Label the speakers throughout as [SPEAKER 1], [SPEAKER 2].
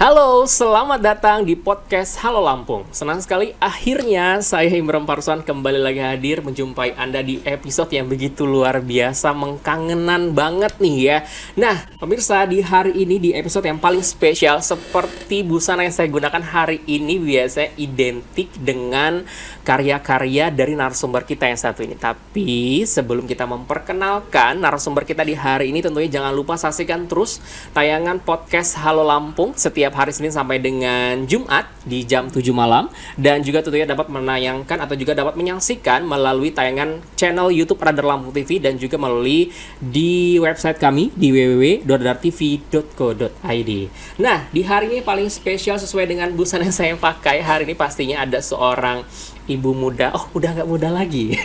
[SPEAKER 1] Halo, selamat datang di podcast Halo Lampung. Senang sekali akhirnya saya Imran Parsan kembali lagi hadir menjumpai Anda di episode yang begitu luar biasa, mengkangenan banget nih ya. Nah, pemirsa, di hari ini di episode yang paling spesial, seperti busana yang saya gunakan hari ini biasanya identik dengan karya-karya dari narasumber kita yang satu ini. Tapi sebelum kita memperkenalkan narasumber kita di hari ini, tentunya jangan lupa saksikan terus tayangan podcast Halo Lampung setiap hari Senin sampai dengan Jumat di jam 7 malam, dan juga tentunya dapat menayangkan atau juga dapat menyaksikan melalui tayangan channel YouTube Radar Lampung TV dan juga melalui di website kami di www.radartv.co.id. Nah, di hari ini paling spesial sesuai dengan busana yang saya pakai. Hari ini pastinya ada seorang ibu muda. Oh, udah nggak muda lagi.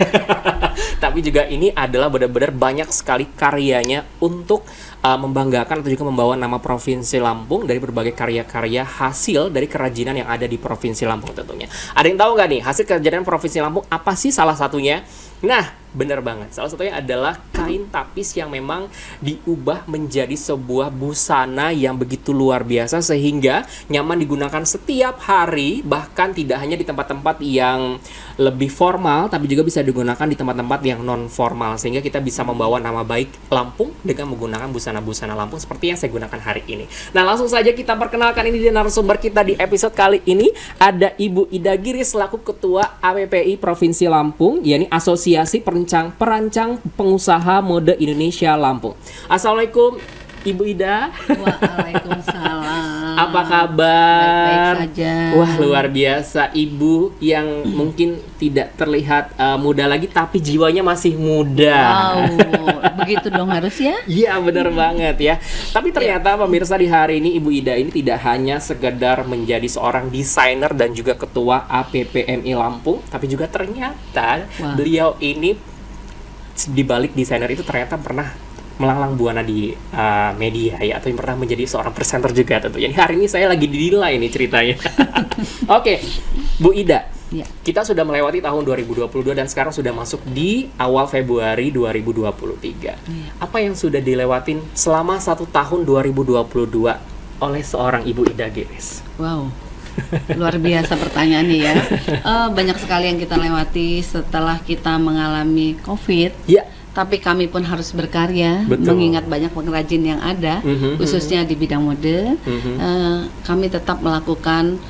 [SPEAKER 1] Tapi juga ini adalah benar-benar banyak sekali karyanya untuk membanggakan atau juga membawa nama Provinsi Lampung dari berbagai karya-karya hasil dari kerajinan yang ada di Provinsi Lampung tentunya. Ada yang tahu nggak nih hasil kerajinan Provinsi Lampung apa sih salah satunya? Nah, bener banget. Salah satunya adalah kain tapis yang memang diubah menjadi sebuah busana yang begitu luar biasa sehingga nyaman digunakan setiap hari, bahkan tidak hanya di tempat-tempat yang lebih formal tapi juga bisa digunakan di tempat-tempat yang non formal, sehingga kita bisa membawa nama baik Lampung dengan menggunakan busana-busana Lampung seperti yang saya gunakan hari ini. Nah, langsung saja kita perkenalkan ini di narasumber kita di episode kali ini. Ada Ibu Ida Giris selaku Ketua APPI Provinsi Lampung, yakni Asosiasi Perancang Pengusaha Mode Indonesia Lampung. Assalamualaikum Ibu Ida.
[SPEAKER 2] Waalaikumsalam.
[SPEAKER 1] Apa kabar?
[SPEAKER 2] Baik-baik saja.
[SPEAKER 1] Wah, luar biasa, Ibu yang mungkin tidak terlihat muda lagi tapi jiwanya masih muda.
[SPEAKER 2] Wow, begitu dong harus ya?
[SPEAKER 1] Iya, benar banget ya. Tapi ternyata pemirsa, di hari ini Ibu Ida ini tidak hanya sekedar menjadi seorang desainer dan juga ketua APPMI Lampung, tapi juga ternyata beliau ini di balik desainer itu ternyata pernah melanglang buana di media ya, atau yang pernah menjadi seorang presenter juga tentunya. Hari ini saya lagi dinilai nih ceritanya. Oke, Bu Ida.
[SPEAKER 2] Ya.
[SPEAKER 1] Kita sudah melewati tahun 2022 dan sekarang sudah masuk di awal Februari 2023.
[SPEAKER 2] Ya.
[SPEAKER 1] Apa yang sudah dilewatin selama 1 tahun 2022 oleh seorang Ibu Ida Giris?
[SPEAKER 2] Wow, luar biasa pertanyaannya ya. Banyak sekali yang kita lewati setelah kita mengalami COVID.
[SPEAKER 1] Ya.
[SPEAKER 2] Tapi kami pun harus berkarya.
[SPEAKER 1] Betul.
[SPEAKER 2] Mengingat banyak pengrajin yang ada, khususnya di bidang mode. Kami tetap melakukan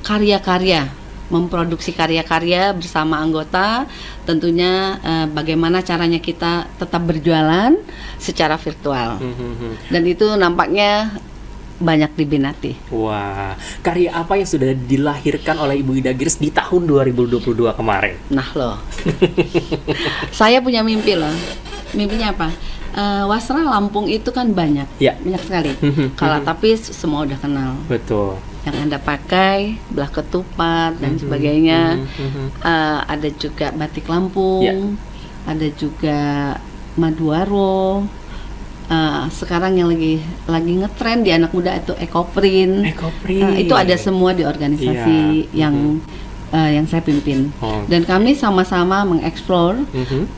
[SPEAKER 2] karya-karya, memproduksi karya-karya bersama anggota. Tentunya bagaimana caranya kita tetap berjualan secara virtual. Dan itu nampaknya banyak diminati.
[SPEAKER 1] Wah, karya apa yang sudah dilahirkan oleh Ibu Ida Giris di tahun 2022 kemarin?
[SPEAKER 2] Nah loh, saya punya mimpi loh. Mimpinya apa? Wasra Lampung itu kan banyak, banyak sekali. Kalau tapi semua udah kenal.
[SPEAKER 1] Betul.
[SPEAKER 2] Yang Anda pakai, belah ketupat dan sebagainya. Ada juga batik Lampung, ada juga maduaro. Sekarang yang lagi ngetren di anak muda itu ekoprint. Itu ada semua di organisasi yang saya pimpin. Dan kami sama-sama mengeksplor,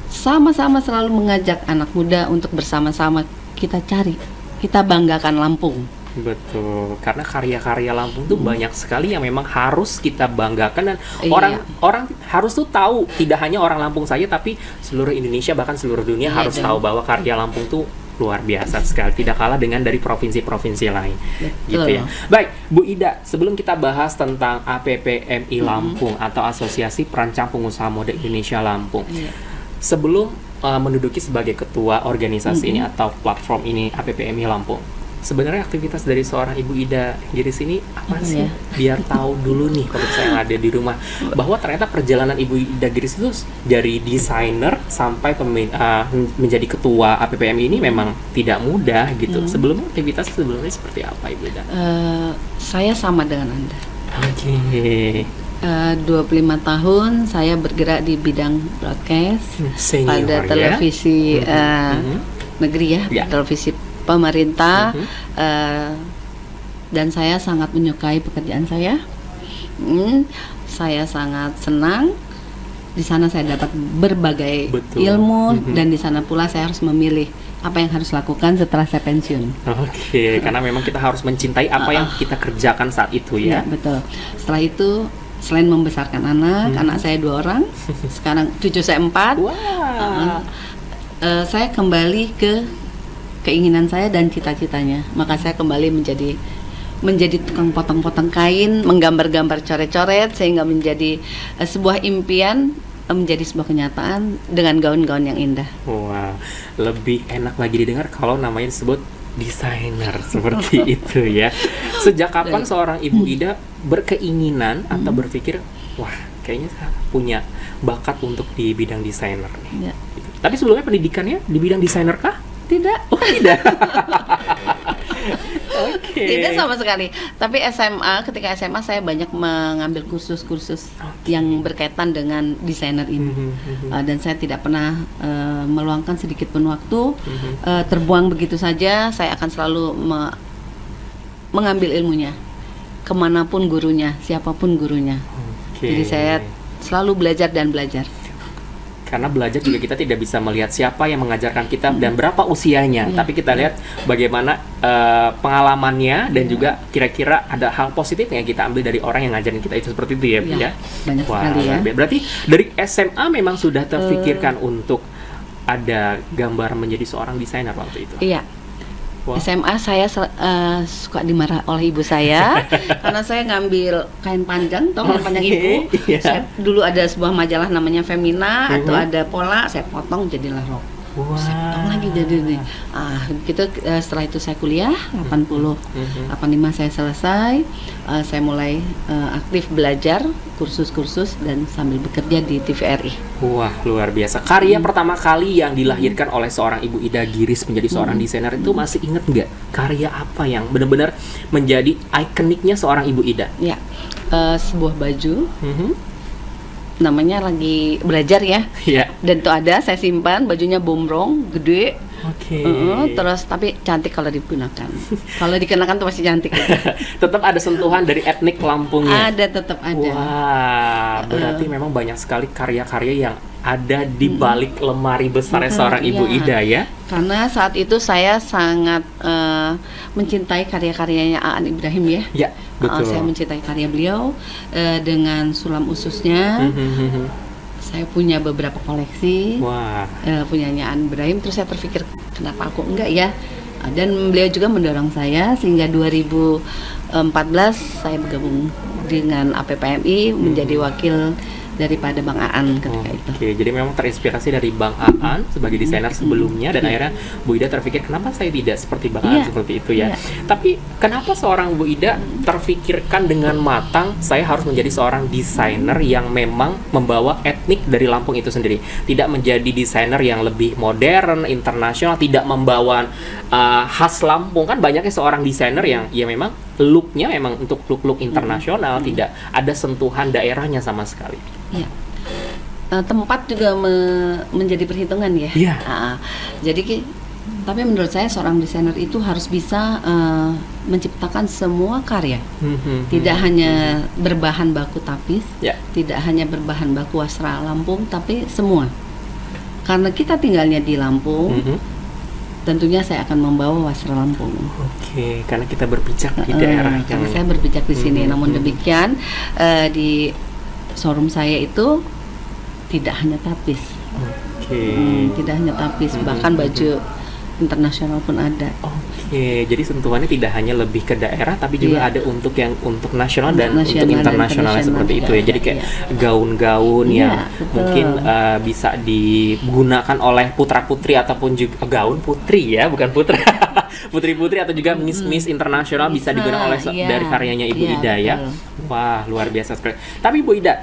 [SPEAKER 2] sama-sama selalu mengajak anak muda untuk bersama-sama kita cari, kita banggakan Lampung.
[SPEAKER 1] Betul, karena karya-karya Lampung tuh banyak sekali yang memang harus kita banggakan, dan orang harus tuh tahu, tidak hanya orang Lampung saja tapi seluruh Indonesia bahkan seluruh dunia harus tahu bahwa karya Lampung tuh luar biasa sekali, tidak kalah dengan dari provinsi-provinsi lain.
[SPEAKER 2] Betul.
[SPEAKER 1] Gitu ya. Baik, Bu Ida, sebelum kita bahas tentang APPMI Lampung atau Asosiasi Perancang Pengusaha Mode Indonesia Lampung. Sebelum menduduki sebagai ketua organisasi ini atau platform ini APPMI Lampung, sebenarnya aktivitas dari seorang Ibu Ida Giris ini apa sih? Biar tahu dulu nih kalau saya yang ada di rumah, bahwa ternyata perjalanan Ibu Ida Giris itu dari desainer sampai menjadi ketua APPMI ini memang tidak mudah gitu. Sebelumnya aktivitas sebelumnya seperti apa, Ibu Ida?
[SPEAKER 2] Saya sama dengan Anda.
[SPEAKER 1] Oke.
[SPEAKER 2] 25 tahun saya bergerak di bidang broadcast pada televisi negeri ya, televisi pemerintah, dan saya sangat menyukai pekerjaan saya. Saya sangat senang. Di sana saya dapat berbagai ilmu, dan di sana pula saya harus memilih apa yang harus lakukan setelah saya pensiun.
[SPEAKER 1] Oke, karena memang kita harus mencintai apa yang kita kerjakan saat itu ya.
[SPEAKER 2] Ya, betul. Setelah itu, selain membesarkan anak saya 2 orang, sekarang cucu saya 4.
[SPEAKER 1] Wah.
[SPEAKER 2] Saya kembali ke keinginan saya dan cita-citanya. Maka saya kembali menjadi tukang potong-potong kain, menggambar-gambar coret-coret sehingga menjadi sebuah impian menjadi sebuah kenyataan dengan gaun-gaun yang indah.
[SPEAKER 1] Wah, lebih enak lagi didengar kalau namanya disebut desainer seperti itu ya. Sejak kapan seorang Ibu Ida berkeinginan atau berpikir, wah kayaknya saya punya bakat untuk di bidang desainer nih.
[SPEAKER 2] Ya.
[SPEAKER 1] Gitu. Tapi sebelumnya pendidikannya di bidang desainer kah?
[SPEAKER 2] Tidak.
[SPEAKER 1] Oh tidak. Oke.
[SPEAKER 2] Tidak sama sekali. Tapi ketika SMA saya banyak mengambil kursus-kursus yang berkaitan dengan desainer ini. Dan saya tidak pernah meluangkan sedikit pun waktu terbuang begitu saja. Saya akan selalu mengambil ilmunya, kemanapun gurunya, siapapun gurunya. Jadi saya selalu belajar dan belajar.
[SPEAKER 1] Karena belajar juga kita tidak bisa melihat siapa yang mengajarkan kita dan berapa usianya, tapi kita lihat bagaimana pengalamannya dan juga kira-kira ada hal positif yang kita ambil dari orang yang ngajarin kita itu, seperti itu ya, Bu ya.
[SPEAKER 2] Banyak sekali ya.
[SPEAKER 1] Berarti dari SMA memang sudah terfikirkan untuk ada gambar menjadi seorang desainer waktu itu.
[SPEAKER 2] Iya.
[SPEAKER 1] Wah.
[SPEAKER 2] SMA saya suka dimarah oleh ibu saya karena saya ngambil kain panjang, kain panjang ibu. Saya dulu ada sebuah majalah namanya Femina atau ada Pola, saya potong jadilah rok. Saya potong lagi jadi nih. Gitu setelah itu saya kuliah 85 saya selesai. Saya mulai aktif belajar kursus-kursus dan sambil bekerja di TVRI.
[SPEAKER 1] Wah, luar biasa. Karya pertama kali yang dilahirkan oleh seorang Ibu Ida Giris menjadi seorang desainer itu masih ingat nggak? Karya apa yang benar-benar menjadi ikoniknya seorang Ibu Ida?
[SPEAKER 2] Ya, sebuah baju. Namanya lagi belajar ya. Dan tuh ada, saya simpan, bajunya bombrong, gede. Terus tapi cantik kalau digunakan. Kalau dikenakan tuh masih cantik.
[SPEAKER 1] Tetap ada sentuhan dari etnik Lampungnya.
[SPEAKER 2] Tetap ada.
[SPEAKER 1] Wah, berarti memang banyak sekali karya-karya yang ada di balik lemari besarnya seorang Ibu Ida ya.
[SPEAKER 2] Karena saat itu saya sangat mencintai karya-karyanya Aan Ibrahim ya.
[SPEAKER 1] Ya, betul.
[SPEAKER 2] Saya mencintai karya beliau dengan sulam ususnya. Saya punya beberapa koleksi.
[SPEAKER 1] Wah.
[SPEAKER 2] Punyanya Aan Ibrahim. Terus saya terpikir kenapa aku enggak ya. Dan beliau juga mendorong saya sehingga 2014 saya bergabung dengan APPMI menjadi wakil daripada Bang Aan ketika itu.
[SPEAKER 1] Oke, jadi memang terinspirasi dari Bang Aan sebagai desainer sebelumnya dan akhirnya Bu Ida terpikir kenapa saya tidak seperti Bang Aan seperti itu ya. Tapi kenapa seorang Bu Ida terfikirkan dengan matang saya harus menjadi seorang desainer yang memang membawa etnik dari Lampung itu sendiri, tidak menjadi desainer yang lebih modern, internasional, tidak membawa khas Lampung. Kan banyaknya seorang desainer yang ya memang looknya memang untuk look internasional, tidak ada sentuhan daerahnya sama sekali.
[SPEAKER 2] Ya. Tempat juga menjadi perhitungan ya.
[SPEAKER 1] Iya.
[SPEAKER 2] Jadi tapi menurut saya seorang desainer itu harus bisa menciptakan semua karya. Tidak hanya berbahan baku tapis, tidak hanya berbahan baku wasra Lampung, tapi semua. Karena kita tinggalnya di Lampung, tentunya saya akan membawa wasra Lampung.
[SPEAKER 1] Oke, karena kita berpijak di daerah.
[SPEAKER 2] Karena saya berpijak di sini. Namun demikian di showroom saya itu tidak hanya tapis. Tidak hanya tapis, bahkan baju internasional pun ada.
[SPEAKER 1] Oke, jadi sentuhannya tidak hanya lebih ke daerah, tapi juga ada untuk yang untuk nasional dan untuk internasional seperti itu ya. Jadi kayak gaun-gaun yang mungkin bisa digunakan oleh putra-putri ataupun juga gaun putri ya, bukan putra. Putri-putri atau juga miss internasional bisa digunakan oleh dari karyanya Ibu Ida ya. Wah, luar biasa sekali. Tapi Bu Ida,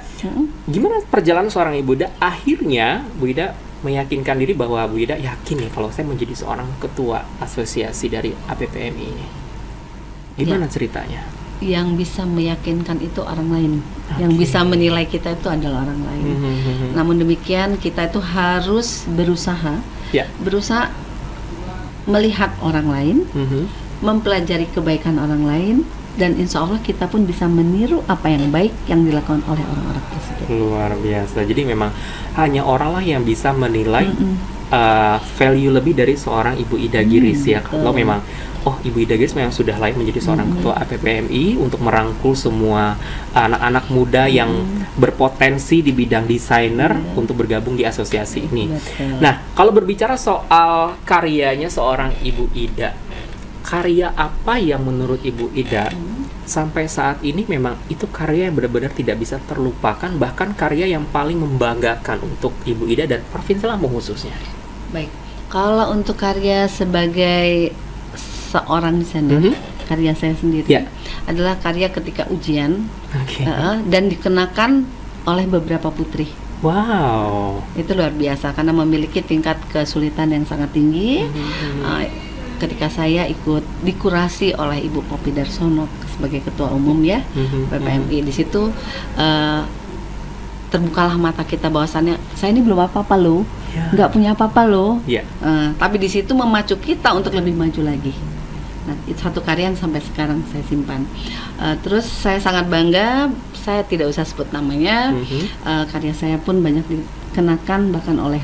[SPEAKER 1] gimana perjalanan seorang Ibu Ida? Akhirnya Bu Ida meyakinkan diri bahwa Bu Ida yakin nih kalau saya menjadi seorang ketua asosiasi dari APPMI ini. Gimana ceritanya?
[SPEAKER 2] Yang bisa meyakinkan itu orang lain. Yang bisa menilai kita itu adalah orang lain. Namun demikian kita itu harus berusaha melihat orang lain, mempelajari kebaikan orang lain, dan insya Allah kita pun bisa meniru apa yang baik yang dilakukan oleh orang-orang tersebut.
[SPEAKER 1] Luar biasa. Jadi memang hanya orang lah yang bisa menilai value lebih dari seorang Ibu Ida Giris ya. Kalau memang Ibu Ida Giris memang sudah layak menjadi seorang ketua APPMI untuk merangkul semua anak-anak muda yang berpotensi di bidang desainer untuk bergabung di asosiasi ini.
[SPEAKER 2] Betul.
[SPEAKER 1] Nah, kalau berbicara soal karyanya seorang Ibu Ida, karya apa yang menurut Ibu Ida sampai saat ini memang itu karya yang benar-benar tidak bisa terlupakan, bahkan karya yang paling membanggakan untuk Ibu Ida dan Provinsi Lampung khususnya?
[SPEAKER 2] Baik, kalau untuk karya sebagai seorang desainer, karya saya sendiri adalah karya ketika ujian dan dikenakan oleh beberapa putri.
[SPEAKER 1] Wow,
[SPEAKER 2] itu luar biasa karena memiliki tingkat kesulitan yang sangat tinggi. Ketika saya ikut dikurasi oleh Ibu Poppy Darsono sebagai ketua umum ya PPMI, di situ terbukalah mata kita bahwasannya saya ini belum apa-apa loh, nggak punya apa-apa loh. Tapi di situ memacu kita untuk lebih maju lagi. Nah, itu satu karya yang sampai sekarang saya simpan. Terus saya sangat bangga, saya tidak usah sebut namanya, karya saya pun banyak dikenakan bahkan oleh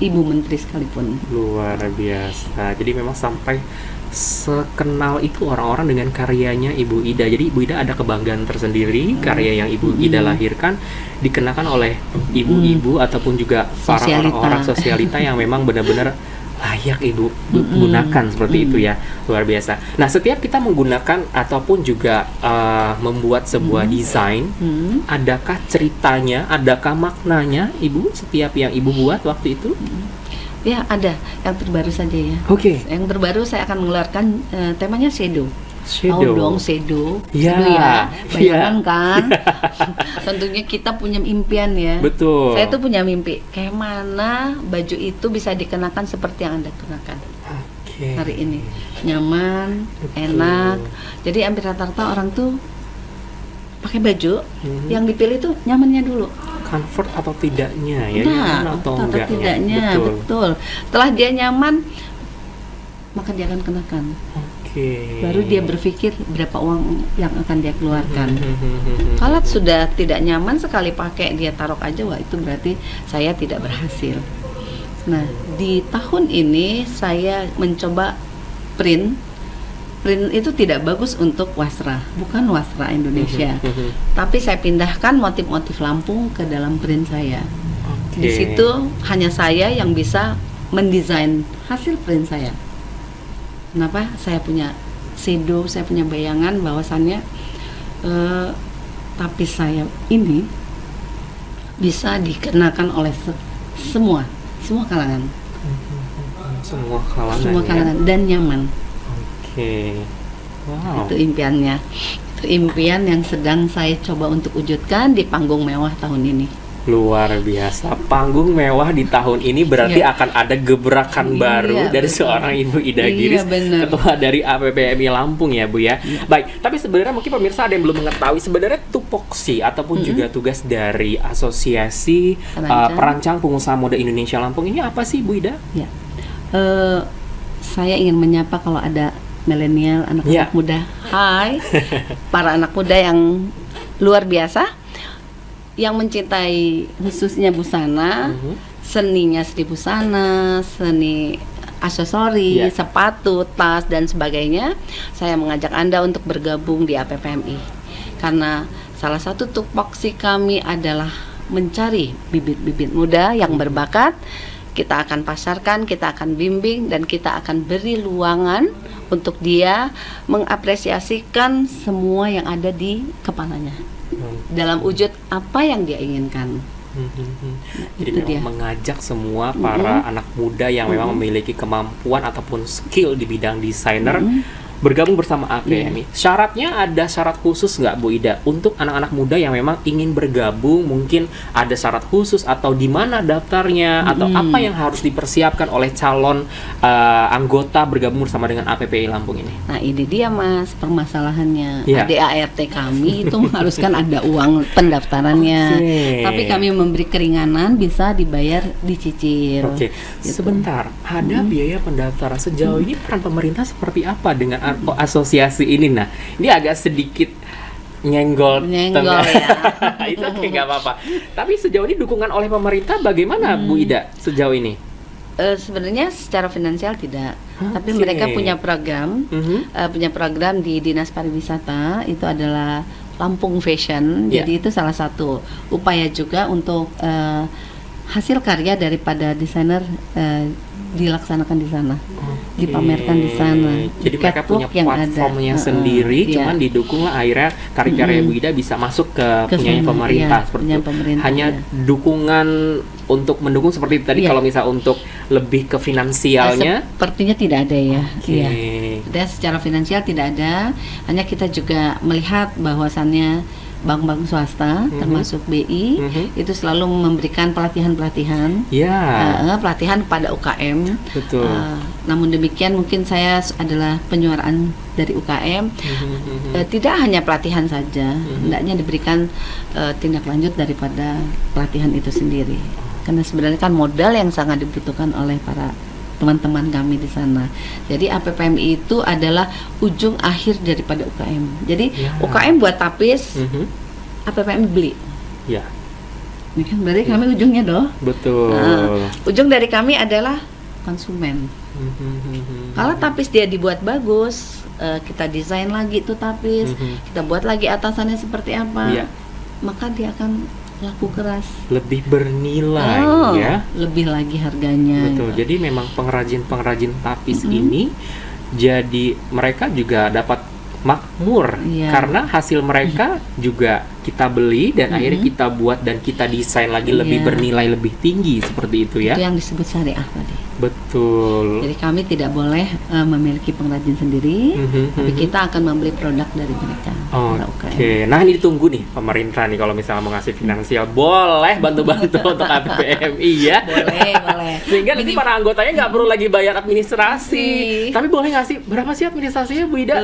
[SPEAKER 2] Ibu Menteri sekalipun.
[SPEAKER 1] Luar biasa. Jadi memang sampai sekenal itu orang-orang dengan karyanya Ibu Ida. Jadi Ibu Ida ada kebanggaan tersendiri, karya yang Ibu Ida lahirkan dikenakan oleh ibu-ibu ataupun juga para orang-orang sosialita yang memang benar-benar layak Ibu gunakan seperti itu ya. Luar biasa. Nah, setiap kita menggunakan ataupun juga membuat sebuah desain, adakah ceritanya, adakah maknanya Ibu setiap yang Ibu buat waktu itu?
[SPEAKER 2] Ya, ada. Yang terbaru saja ya. Yang terbaru saya akan mengeluarkan temanya shadow. Tahu dong shadow. Shadow ya. Bayangkan kan. Tentunya kita punya impian ya.
[SPEAKER 1] Betul.
[SPEAKER 2] Saya tuh punya mimpi. Kayak mana baju itu bisa dikenakan seperti yang Anda kenakan hari ini. Nyaman, enak. Jadi hampir rata-rata orang tuh pakai baju yang dipilih tuh nyamannya dulu.
[SPEAKER 1] Comfort atau tidaknya ya,
[SPEAKER 2] nyaman atau tidaknya, betul. Setelah dia nyaman, maka dia akan kenakan. Baru dia berpikir berapa uang yang akan dia keluarkan. Kalau sudah tidak nyaman sekali pakai, dia taruh aja, wah itu berarti saya tidak berhasil. Nah, di tahun ini saya mencoba print itu tidak bagus untuk wasra, bukan wasra Indonesia. Tapi saya pindahkan motif-motif Lampung ke dalam print saya. Di situ hanya saya yang bisa mendesain hasil print saya. Kenapa? Saya punya shadow, saya punya bayangan bahwasannya tapis saya ini bisa dikenakan oleh semua kalangan.
[SPEAKER 1] Semua kalangan
[SPEAKER 2] dan nyaman.
[SPEAKER 1] Wow.
[SPEAKER 2] Itu impiannya. Itu impian yang sedang saya coba untuk wujudkan di panggung mewah tahun ini.
[SPEAKER 1] Luar biasa. Panggung mewah di tahun ini berarti akan ada gebrakan baru dari seorang Ibu Ida Giris, ketua dari APPMI Lampung ya Bu ya. Baik, tapi sebenarnya mungkin pemirsa ada yang belum mengetahui sebenarnya tupoksi ataupun juga tugas dari Asosiasi Perancang Pengusaha Muda Indonesia Lampung ini apa sih Bu Ida?
[SPEAKER 2] Ya. Saya ingin menyapa kalau ada milenial, anak-anak muda. Hai, para anak muda yang luar biasa, yang mencintai khususnya busana, seninya seni busana, seni aksesori, sepatu, tas, dan sebagainya. Saya mengajak Anda untuk bergabung di APPMI. Karena salah satu tupoksi kami adalah mencari bibit-bibit muda yang berbakat. Kita akan pasarkan, kita akan bimbing, dan kita akan beri luangan untuk dia mengapresiasikan semua yang ada di kepalanya dalam wujud apa yang dia inginkan.
[SPEAKER 1] Jadi memang mengajak semua para anak muda yang memang memiliki kemampuan ataupun skill di bidang desainer bergabung bersama APPMI. Syaratnya ada syarat khusus nggak Bu Ida untuk anak-anak muda yang memang ingin bergabung? Mungkin ada syarat khusus atau di mana daftarnya atau apa yang harus dipersiapkan oleh calon anggota bergabung bersama dengan APPMI Lampung ini?
[SPEAKER 2] Nah, ini dia Mas permasalahannya. ADART kami itu mengharuskan ada uang pendaftarannya. Tapi kami memberi keringanan, bisa dibayar dicicil.
[SPEAKER 1] Gitu. Sebentar, ada biaya pendaftaran sejauh ini peran pemerintah seperti apa dengan asosiasi ini. Nah, ini agak sedikit nyenggol
[SPEAKER 2] Nyenggol ya.
[SPEAKER 1] Itu oke, nggak apa-apa. Tapi sejauh ini dukungan oleh pemerintah bagaimana Bu Ida sejauh ini?
[SPEAKER 2] Sebenarnya secara finansial tidak, tapi
[SPEAKER 1] Oke.
[SPEAKER 2] mereka punya program, punya program di Dinas Pariwisata, itu adalah Lampung Fashion.
[SPEAKER 1] Ya.
[SPEAKER 2] Jadi itu salah satu upaya juga untuk hasil karya daripada desainer dilaksanakan di sana, dipamerkan di sana.
[SPEAKER 1] Jadi mereka punya
[SPEAKER 2] Catwalk yang ada.
[SPEAKER 1] platformnya sendiri,
[SPEAKER 2] Iya.
[SPEAKER 1] cuman didukung lah akhirnya karya-karya Bu Ida bisa masuk ke punyanya
[SPEAKER 2] sana,
[SPEAKER 1] pemerintah
[SPEAKER 2] iya,
[SPEAKER 1] seperti
[SPEAKER 2] punya
[SPEAKER 1] itu.
[SPEAKER 2] pemerintah,
[SPEAKER 1] Hanya
[SPEAKER 2] iya.
[SPEAKER 1] dukungan untuk mendukung seperti itu tadi.
[SPEAKER 2] Iya.
[SPEAKER 1] Kalau misal untuk lebih ke finansialnya,
[SPEAKER 2] Sepertinya tidak ada ya.
[SPEAKER 1] oke.
[SPEAKER 2] Iya. Dan secara finansial tidak ada, hanya kita juga melihat bahwasannya bank-bank swasta termasuk BI itu selalu memberikan pelatihan-pelatihan
[SPEAKER 1] Ya,
[SPEAKER 2] pelatihan pada UKM.
[SPEAKER 1] betul.
[SPEAKER 2] Namun demikian mungkin saya adalah penyuaraan dari UKM. Tidak hanya pelatihan saja, hendaknya diberikan tindak lanjut daripada pelatihan itu sendiri. Karena sebenarnya kan modal yang sangat dibutuhkan oleh para teman-teman kami di sana. Jadi APPMI itu adalah ujung akhir daripada UKM. Jadi
[SPEAKER 1] Ya.
[SPEAKER 2] UKM buat tapis, APPMI beli.
[SPEAKER 1] Ya,
[SPEAKER 2] Ini kan berarti kami ujungnya doh.
[SPEAKER 1] betul.
[SPEAKER 2] Ujung dari kami adalah konsumen. Kalau tapis dia dibuat bagus, kita desain lagi itu tapis, kita buat lagi atasannya seperti apa,
[SPEAKER 1] Iya.
[SPEAKER 2] maka dia akan laku keras.
[SPEAKER 1] Lebih bernilai ya.
[SPEAKER 2] Lebih lagi harganya.
[SPEAKER 1] Betul.
[SPEAKER 2] gitu.
[SPEAKER 1] Jadi memang pengrajin-pengrajin tapis ini jadi mereka juga dapat makmur
[SPEAKER 2] Iya.
[SPEAKER 1] karena hasil mereka juga kita beli dan akhirnya kita buat dan kita desain lagi lebih
[SPEAKER 2] Iya.
[SPEAKER 1] bernilai lebih tinggi seperti itu ya.
[SPEAKER 2] Itu yang disebut syariah tadi.
[SPEAKER 1] Betul.
[SPEAKER 2] Jadi kami tidak boleh memiliki pengrajin sendiri, tapi kita akan membeli produk dari mereka. para UKM.
[SPEAKER 1] Oke, nah ini ditunggu nih pemerintah nih kalau misalnya mau ngasih finansial boleh bantu-bantu untuk APPMI ya.
[SPEAKER 2] Boleh.
[SPEAKER 1] Sehingga nanti para anggotanya nggak perlu lagi bayar administrasi.
[SPEAKER 2] Ih.
[SPEAKER 1] Tapi boleh ngasih berapa sih administrasinya Bu Ida?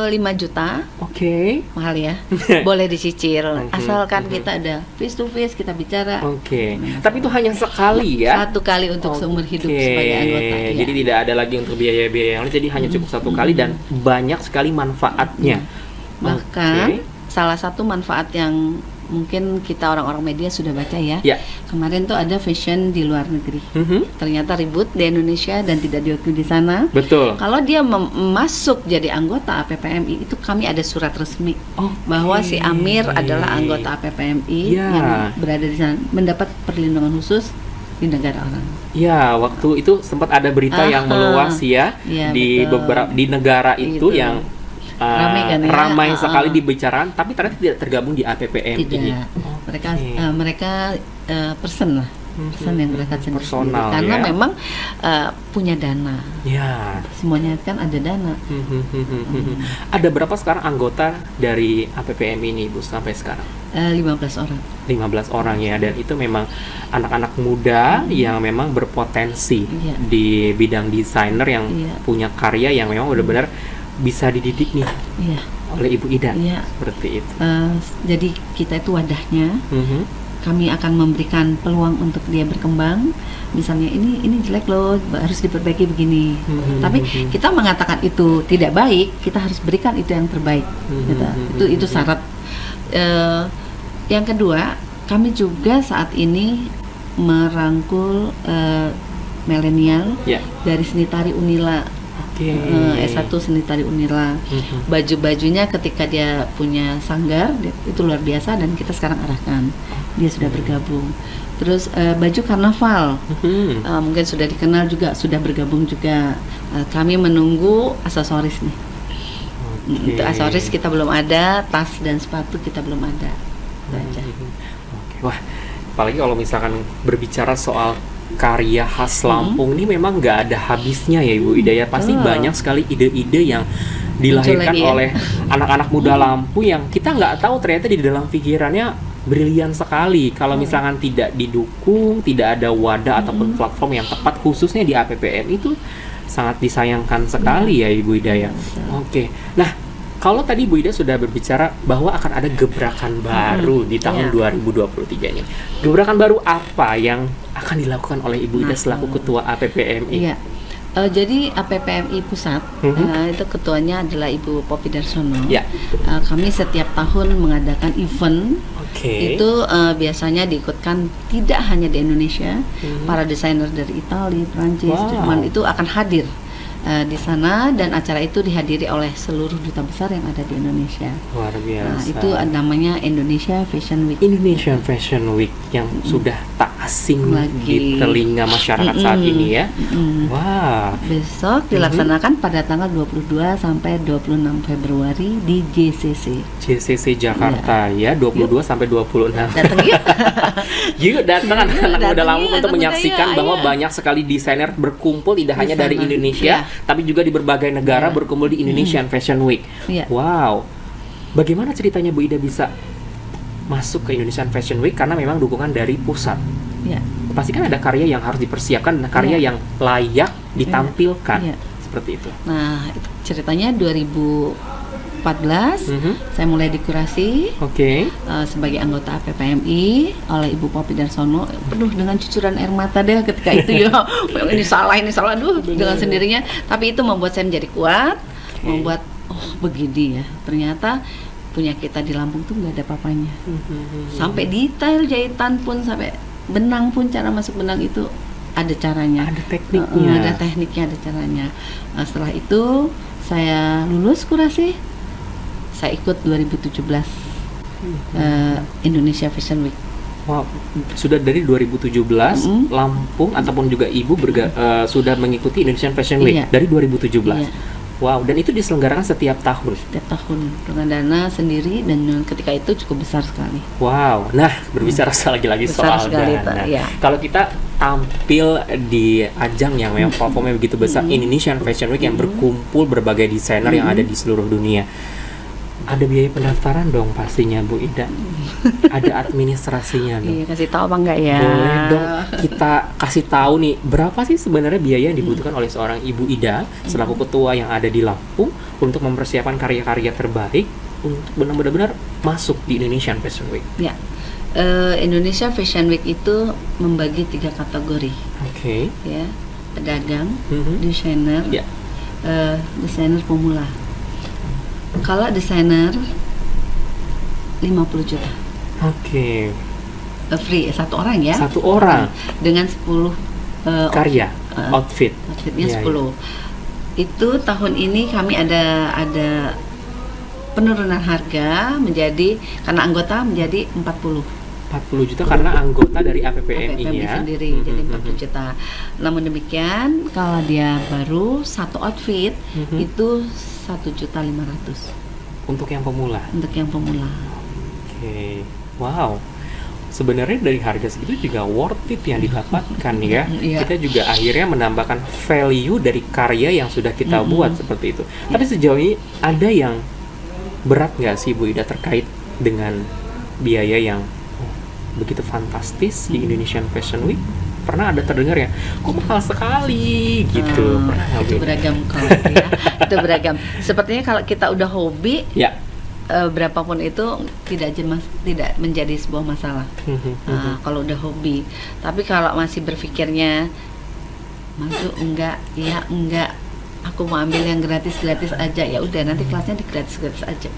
[SPEAKER 2] 5 juta,
[SPEAKER 1] Oke.
[SPEAKER 2] mahal ya. Boleh dicicil, asalkan kita ada face to face, kita bicara.
[SPEAKER 1] Oke. Tapi itu hanya sekali ya.
[SPEAKER 2] Satu kali untuk seumur hidup
[SPEAKER 1] Oke.
[SPEAKER 2] sebagai anggota. Ya.
[SPEAKER 1] Jadi tidak ada lagi untuk biaya-biaya yang lain. Jadi hanya cukup satu kali dan banyak sekali manfaatnya.
[SPEAKER 2] Bahkan
[SPEAKER 1] Oke.
[SPEAKER 2] salah satu manfaat yang mungkin kita orang-orang media sudah baca ya.
[SPEAKER 1] Ya.
[SPEAKER 2] Kemarin tuh ada fashion di luar negeri.
[SPEAKER 1] Mhm.
[SPEAKER 2] Ternyata ribut di Indonesia dan tidak diakui di sana.
[SPEAKER 1] Betul.
[SPEAKER 2] Kalau dia masuk jadi anggota APPMI itu kami ada surat resmi
[SPEAKER 1] Oke.
[SPEAKER 2] bahwa si Amir adalah anggota APPMI
[SPEAKER 1] Ya.
[SPEAKER 2] yang berada di sana mendapat perlindungan khusus di negara orang.
[SPEAKER 1] Ya, waktu itu sempat ada berita yang
[SPEAKER 2] Aha.
[SPEAKER 1] meluas ya
[SPEAKER 2] Iya,
[SPEAKER 1] di
[SPEAKER 2] betul.
[SPEAKER 1] beberapa di negara itu
[SPEAKER 2] Itu.
[SPEAKER 1] yang
[SPEAKER 2] Ramai kan ya?
[SPEAKER 1] ramai
[SPEAKER 2] Ah,
[SPEAKER 1] sekali
[SPEAKER 2] ah.
[SPEAKER 1] dibicarakan, tapi ternyata tidak tergabung di APPMI.
[SPEAKER 2] Tidak. Mereka
[SPEAKER 1] Oke.
[SPEAKER 2] mereka person lah. Person yang berangkat sendiri.
[SPEAKER 1] Personal,
[SPEAKER 2] Karena
[SPEAKER 1] ya.
[SPEAKER 2] memang punya dana.
[SPEAKER 1] Ya.
[SPEAKER 2] Semuanya kan ada dana.
[SPEAKER 1] Ada berapa sekarang anggota dari APPMI ini, Bu, sampai sekarang?
[SPEAKER 2] 15 orang.
[SPEAKER 1] 15 orang ya, dan itu memang anak-anak muda yang memang berpotensi
[SPEAKER 2] Iya.
[SPEAKER 1] di bidang desainer yang
[SPEAKER 2] Iya.
[SPEAKER 1] punya karya yang memang benar-benar bisa dididik nih
[SPEAKER 2] Iya.
[SPEAKER 1] oleh Ibu Ida.
[SPEAKER 2] Iya.
[SPEAKER 1] Seperti itu.
[SPEAKER 2] Jadi kita itu wadahnya.
[SPEAKER 1] Mhm.
[SPEAKER 2] Kami akan memberikan peluang untuk dia berkembang. Misalnya ini jelek loh, harus diperbaiki begini. Tapi kita mengatakan itu tidak baik, kita harus berikan itu yang terbaik. Gitu. Itu syarat. Yang kedua, kami juga saat ini merangkul milenial
[SPEAKER 1] Ya.
[SPEAKER 2] dari seni tari Unila.
[SPEAKER 1] Oke.
[SPEAKER 2] S1 seni tari Unila. Baju-bajunya ketika dia punya sanggar itu luar biasa dan kita sekarang arahkan. Dia sudah bergabung. Terus baju karnaval
[SPEAKER 1] Mhm.
[SPEAKER 2] mungkin sudah dikenal juga, sudah bergabung juga. Kami menunggu aksesoris nih. Untuk aksesoris kita belum ada, tas dan sepatu kita belum ada. Itu aja.
[SPEAKER 1] Oke. Wah, apalagi kalau misalkan berbicara soal karya khas Lampung ini memang nggak ada habisnya ya Ibu Ida ya. Pasti
[SPEAKER 2] Betul.
[SPEAKER 1] banyak sekali ide-ide yang dilahirkan
[SPEAKER 2] lagi ya.
[SPEAKER 1] oleh anak-anak muda Lampung yang kita nggak tahu ternyata di dalam pikirannya brilian sekali. Kalau misalkan tidak didukung, tidak ada wadah ataupun platform yang tepat khususnya di APPM itu sangat disayangkan sekali ya Ibu Ida ya. Oke. Nah, kalau tadi Bu Ida sudah berbicara bahwa akan ada gebrakan baru di tahun 2023 ini. Gebrakan baru apa yang akan dilakukan oleh Ibu Ida selaku Ketua APPMI?
[SPEAKER 2] Iya. Jadi APPMI Pusat itu ketuanya adalah Ibu Poppy Darsono.
[SPEAKER 1] Ya.
[SPEAKER 2] Kami setiap tahun mengadakan event.
[SPEAKER 1] Oke.
[SPEAKER 2] Itu biasanya diikutkan tidak hanya di Indonesia, para desainer dari Italia, Prancis, Jerman itu akan hadir di sana, dan acara itu dihadiri oleh seluruh duta besar yang ada di Indonesia.
[SPEAKER 1] Luar biasa.
[SPEAKER 2] Nah, itu namanya Indonesia Fashion Week.
[SPEAKER 1] Indonesian Fashion Week yang sudah tak asing
[SPEAKER 2] Lagi
[SPEAKER 1] di telinga masyarakat saat ini ya. Wah.
[SPEAKER 2] Besok dilaksanakan pada tanggal 22 sampai 26 Februari di JCC.
[SPEAKER 1] JCC Jakarta ya, 22 sampai 26.
[SPEAKER 2] Datang yuk.
[SPEAKER 1] Yuk datang anak-anak muda Lampung untuk
[SPEAKER 2] anak muda,
[SPEAKER 1] menyaksikan bahwa banyak sekali desainer berkumpul tidak hanya dari Indonesia, tapi juga di berbagai negara berkumpul di Indonesian Fashion Week. Wow. Bagaimana ceritanya Bu Ida bisa masuk ke Indonesian Fashion Week? Karena memang dukungan dari pusat. Pasti kan ada karya yang harus dipersiapkan, karya yang layak ditampilkan. Seperti itu.
[SPEAKER 2] Nah, itu ceritanya 2014 saya mulai dikurasi sebagai anggota APPMI oleh Ibu Poppy Darsono, penuh dengan cucuran air mata deh ketika itu ya. ini salah aduh dengan sendirinya, tapi itu membuat saya menjadi kuat, membuat begini ya, ternyata punya kita di Lampung tuh nggak ada papanya. Sampai detail jahitan pun, sampai benang pun, cara masuk benang itu ada caranya,
[SPEAKER 1] ada tekniknya,
[SPEAKER 2] ada tekniknya, ada caranya. Setelah itu saya lulus kurasi, saya ikut 2017 Indonesia Fashion Week.
[SPEAKER 1] Wow, sudah dari 2017 Lampung ataupun juga Ibu sudah mengikuti Indonesian Fashion Week dari 2017. Wow, dan itu diselenggarakan setiap tahun.
[SPEAKER 2] Setiap tahun dengan dana sendiri, dan ketika itu cukup besar sekali.
[SPEAKER 1] Wow, nah berbicara lagi-lagi soal dana. Kalau kita tampil di ajang yang memang platformnya begitu besar, Indonesian Fashion Week yang berkumpul berbagai desainer yang ada di seluruh dunia, ada biaya pendaftaran dong pastinya Bu Ida. Ada administrasinya dong.
[SPEAKER 2] Iya, kasih tahu apa enggak ya?
[SPEAKER 1] Boleh dong kita kasih tahu nih, berapa sih sebenarnya biaya yang dibutuhkan oleh seorang Ibu Ida selaku ketua yang ada di Lampung untuk mempersiapkan karya-karya terbaik untuk benar-benar masuk di Indonesian Fashion Week?
[SPEAKER 2] Ya. Indonesia Fashion Week itu membagi 3 kategori. Ya, pedagang, desainer, desainer pemula. Kalau desainer 50 juta. Free, satu orang ya.
[SPEAKER 1] Satu orang.
[SPEAKER 2] Dengan 10
[SPEAKER 1] karya, outfitnya
[SPEAKER 2] 10. Itu tahun ini kami ada penurunan harga menjadi, karena anggota menjadi 40
[SPEAKER 1] juta karena anggota dari APPMI ya.
[SPEAKER 2] Sendiri, jadi 40 juta. Namun demikian, kalau dia baru satu outfit itu 1.500.000
[SPEAKER 1] untuk yang pemula. Wow. Sebenarnya dari harga segitu juga worth it yang didapatkan ya. Kita juga akhirnya menambahkan value dari karya yang sudah kita buat seperti itu. Tapi sejauh ini ada yang berat nggak sih Bu Ida terkait dengan biaya yang begitu fantastis di Indonesian Fashion Week? Pernah ada terdengar ya, kok mahal sekali gitu?
[SPEAKER 2] Itu beragam kalau ya. Itu beragam. Sepertinya kalau kita udah hobi, berapapun itu tidak menjadi sebuah masalah. Kalau udah hobi. Tapi kalau masih berpikirnya masuk enggak, aku mau ambil yang gratis aja, ya udah nanti kelasnya di gratis aja.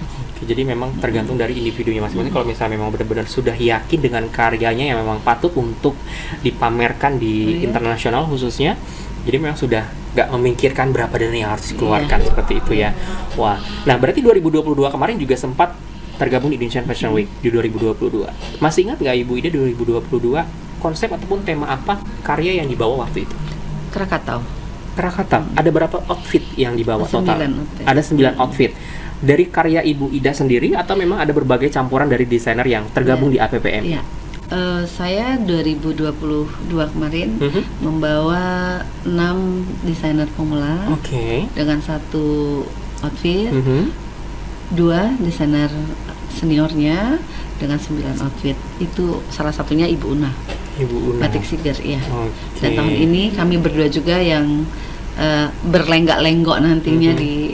[SPEAKER 1] Jadi memang tergantung dari individunya masing-masing. Kalau misalnya memang benar-benar sudah yakin dengan karyanya yang memang patut untuk dipamerkan di internasional khususnya, jadi memang sudah nggak memikirkan berapa dana yang harus dikeluarkan seperti itu ya. Wah, nah berarti 2022 kemarin juga sempat tergabung di Indonesian Fashion Week di 2022. Masih ingat nggak Ibu Ida 2022 konsep ataupun tema apa karya yang dibawa waktu itu?
[SPEAKER 2] Krakatau.
[SPEAKER 1] Ada berapa outfit yang dibawa total?
[SPEAKER 2] 9 outfit.
[SPEAKER 1] Ada 9 outfit. Dari karya Ibu Ida sendiri atau memang ada berbagai campuran dari desainer yang tergabung di APPM?
[SPEAKER 2] Iya. Saya 2022 kemarin membawa 6 desainer pemula dengan 1 outfit, 2 desainer seniornya dengan 9 outfit. Itu salah satunya Ibu Una. Batik Siger, iya. Dan tahun ini kami berdua juga yang berlenggak-lenggok nantinya di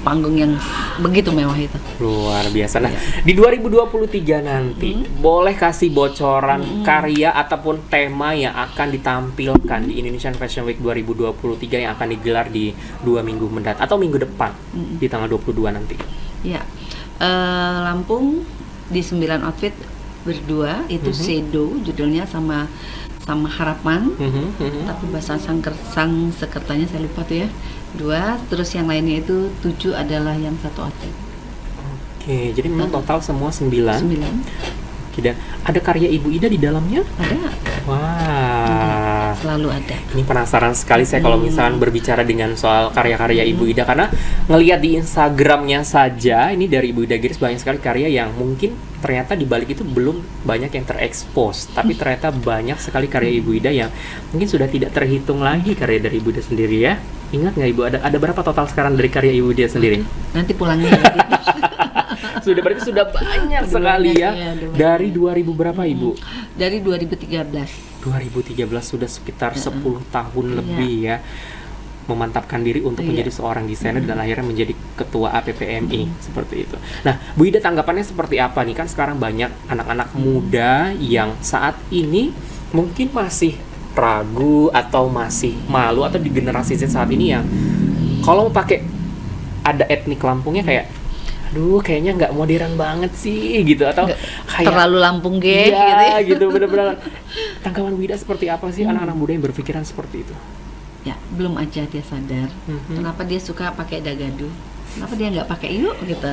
[SPEAKER 2] panggung yang begitu mewah itu.
[SPEAKER 1] Luar biasa. Nah, di 2023 nanti boleh kasih bocoran karya ataupun tema yang akan ditampilkan di Indonesian Fashion Week 2023 yang akan digelar di 2 minggu mendatang atau minggu depan di tanggal 22 nanti.
[SPEAKER 2] Ya, Lampung di 9 outfit berdua itu Sedo judulnya sama Harapan, tapi bahasa Sangsekertanya saya lupa tuh ya. 2, terus yang lainnya itu 7 adalah yang satu outfit.
[SPEAKER 1] Oke, jadi memang total semua 9.
[SPEAKER 2] 9.
[SPEAKER 1] Tidak ada karya Ibu Ida di dalamnya?
[SPEAKER 2] Ada.
[SPEAKER 1] Wah,
[SPEAKER 2] selalu ada.
[SPEAKER 1] Ini penasaran sekali saya kalau misalnya berbicara dengan soal karya-karya Ibu Ida, karena ngelihat di Instagramnya saja ini dari Ibu Ida Giris banyak sekali karya yang mungkin ternyata di balik itu belum banyak yang terekspos, tapi ternyata banyak sekali karya Ibu Ida yang mungkin sudah tidak terhitung lagi karya dari Ibu Ida sendiri ya. Ingat nggak Ibu, ada berapa total sekarang dari karya Ibu Ida sendiri?
[SPEAKER 2] Nanti pulangnya
[SPEAKER 1] Berarti sudah banyak sekali ya. Dari 2000 berapa Ibu?
[SPEAKER 2] Dari 2013.
[SPEAKER 1] 2013 sudah sekitar 10 tahun lebih ya memantapkan diri untuk menjadi seorang desainer dan akhirnya menjadi ketua APPMI seperti itu. Nah, Bu Ida tanggapannya seperti apa nih? Kan sekarang banyak anak-anak muda yang saat ini mungkin masih ragu atau masih malu, atau di generasi Z saat ini yang kalau mau pakai ada etnik Lampungnya kayak aduh kayaknya nggak modern banget sih gitu, atau kayak
[SPEAKER 2] terlalu Lampung gitu
[SPEAKER 1] ya gitu bener-bener. Tanggapan Bu Ida seperti apa sih anak-anak muda yang berpikiran seperti itu?
[SPEAKER 2] Ya, belum aja dia sadar kenapa dia suka pakai dagadu, kenapa dia nggak pakai yuk gitu.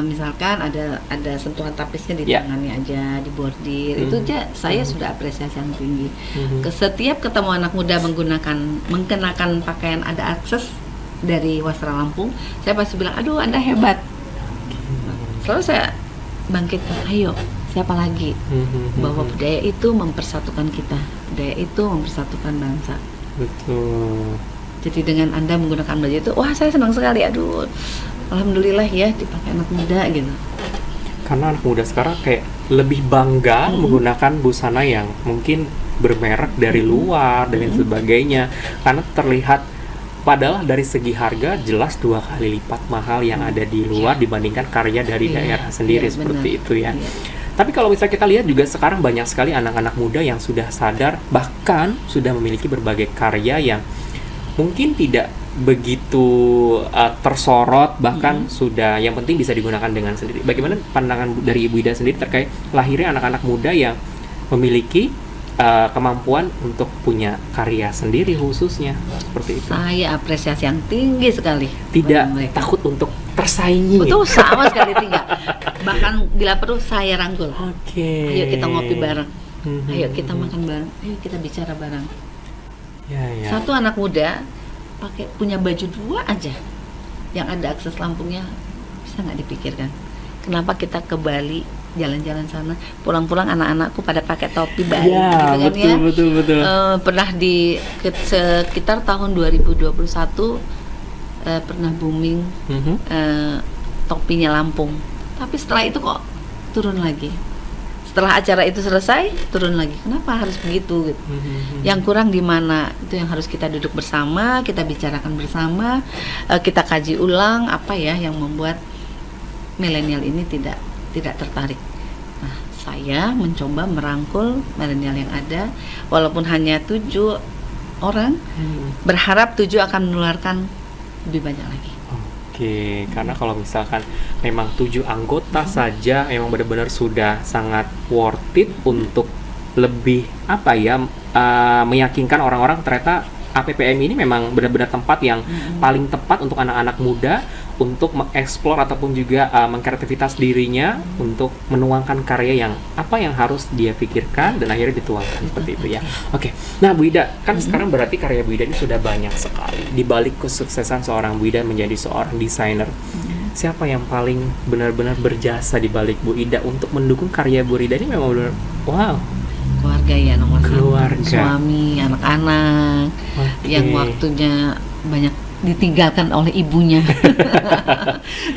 [SPEAKER 2] Misalkan ada sentuhan tapisnya di tangannya aja, di bordir, itu aja saya sudah apresiasi yang tinggi. Setiap ketemu anak muda mengenakan pakaian ada akses dari Wasra Lampung, saya pasti bilang aduh Anda hebat. Selalu saya bangkitkan, ayo siapa lagi, bahwa budaya itu mempersatukan kita, budaya itu mempersatukan bangsa.
[SPEAKER 1] Betul.
[SPEAKER 2] Jadi dengan Anda menggunakan baju itu, wah saya senang sekali, aduh alhamdulillah ya dipakai anak muda gitu.
[SPEAKER 1] Karena anak muda sekarang kayak lebih bangga menggunakan busana yang mungkin bermerek dari luar dan lain sebagainya, karena terlihat padahal dari segi harga jelas 2 kali lipat mahal yang ada di luar dibandingkan karya dari daerah sendiri seperti itu ya. Tapi kalau misalnya kita lihat juga sekarang banyak sekali anak-anak muda yang sudah sadar, bahkan sudah memiliki berbagai karya yang mungkin tidak begitu tersorot, bahkan sudah yang penting bisa digunakan dengan sendiri. Bagaimana pandangan dari Ibu Ida sendiri terkait lahirnya anak-anak muda yang memiliki kemampuan untuk punya karya sendiri khususnya seperti itu?
[SPEAKER 2] Saya apresiasi yang tinggi sekali.
[SPEAKER 1] Tidak takut untuk tersaingi.
[SPEAKER 2] Betul, sama sekali tidak. Bahkan bila perlu saya rangkul. Ayo kita ngopi bareng. Ayo kita makan bareng. Ayo kita bicara bareng. Satu anak muda punya baju 2 aja yang ada akses Lampungnya, bisa nggak dipikirkan? Kenapa kita ke Bali jalan-jalan sana, pulang-pulang anak-anakku pada pakai topi Bali, gitu kan
[SPEAKER 1] betul.
[SPEAKER 2] Pernah di sekitar tahun 2021 pernah booming topinya Lampung, tapi setelah itu kok turun lagi. Setelah acara itu selesai, turun lagi. Kenapa harus begitu? Gitu. Yang kurang di mana? Itu yang harus kita duduk bersama, kita bicarakan bersama, kita kaji ulang apa ya yang membuat milenial ini tidak tertarik. Nah, saya mencoba merangkul milenial yang ada, walaupun hanya 7 orang, berharap 7 akan menularkan lebih banyak lagi.
[SPEAKER 1] Oke, karena kalau misalkan memang 7 anggota saja memang benar-benar sudah sangat worth it untuk lebih meyakinkan orang-orang ternyata APPM ini memang benar-benar tempat yang paling tepat untuk anak-anak muda untuk mengeksplor ataupun juga mengkreativitas dirinya untuk menuangkan karya yang harus dia pikirkan dan akhirnya dituangkan seperti itu ya. Oke. Nah, Bu Ida, kan sekarang berarti karya Bu Ida ini sudah banyak sekali. Di balik kesuksesan seorang Bu Ida menjadi seorang desainer, siapa yang paling benar-benar berjasa di balik Bu Ida untuk mendukung karya Bu Ida ini? Memang benar wow.
[SPEAKER 2] Keluarga ya nomor 1.
[SPEAKER 1] Keluarga.
[SPEAKER 2] Suami, anak-anak yang waktunya banyak ditinggalkan oleh ibunya.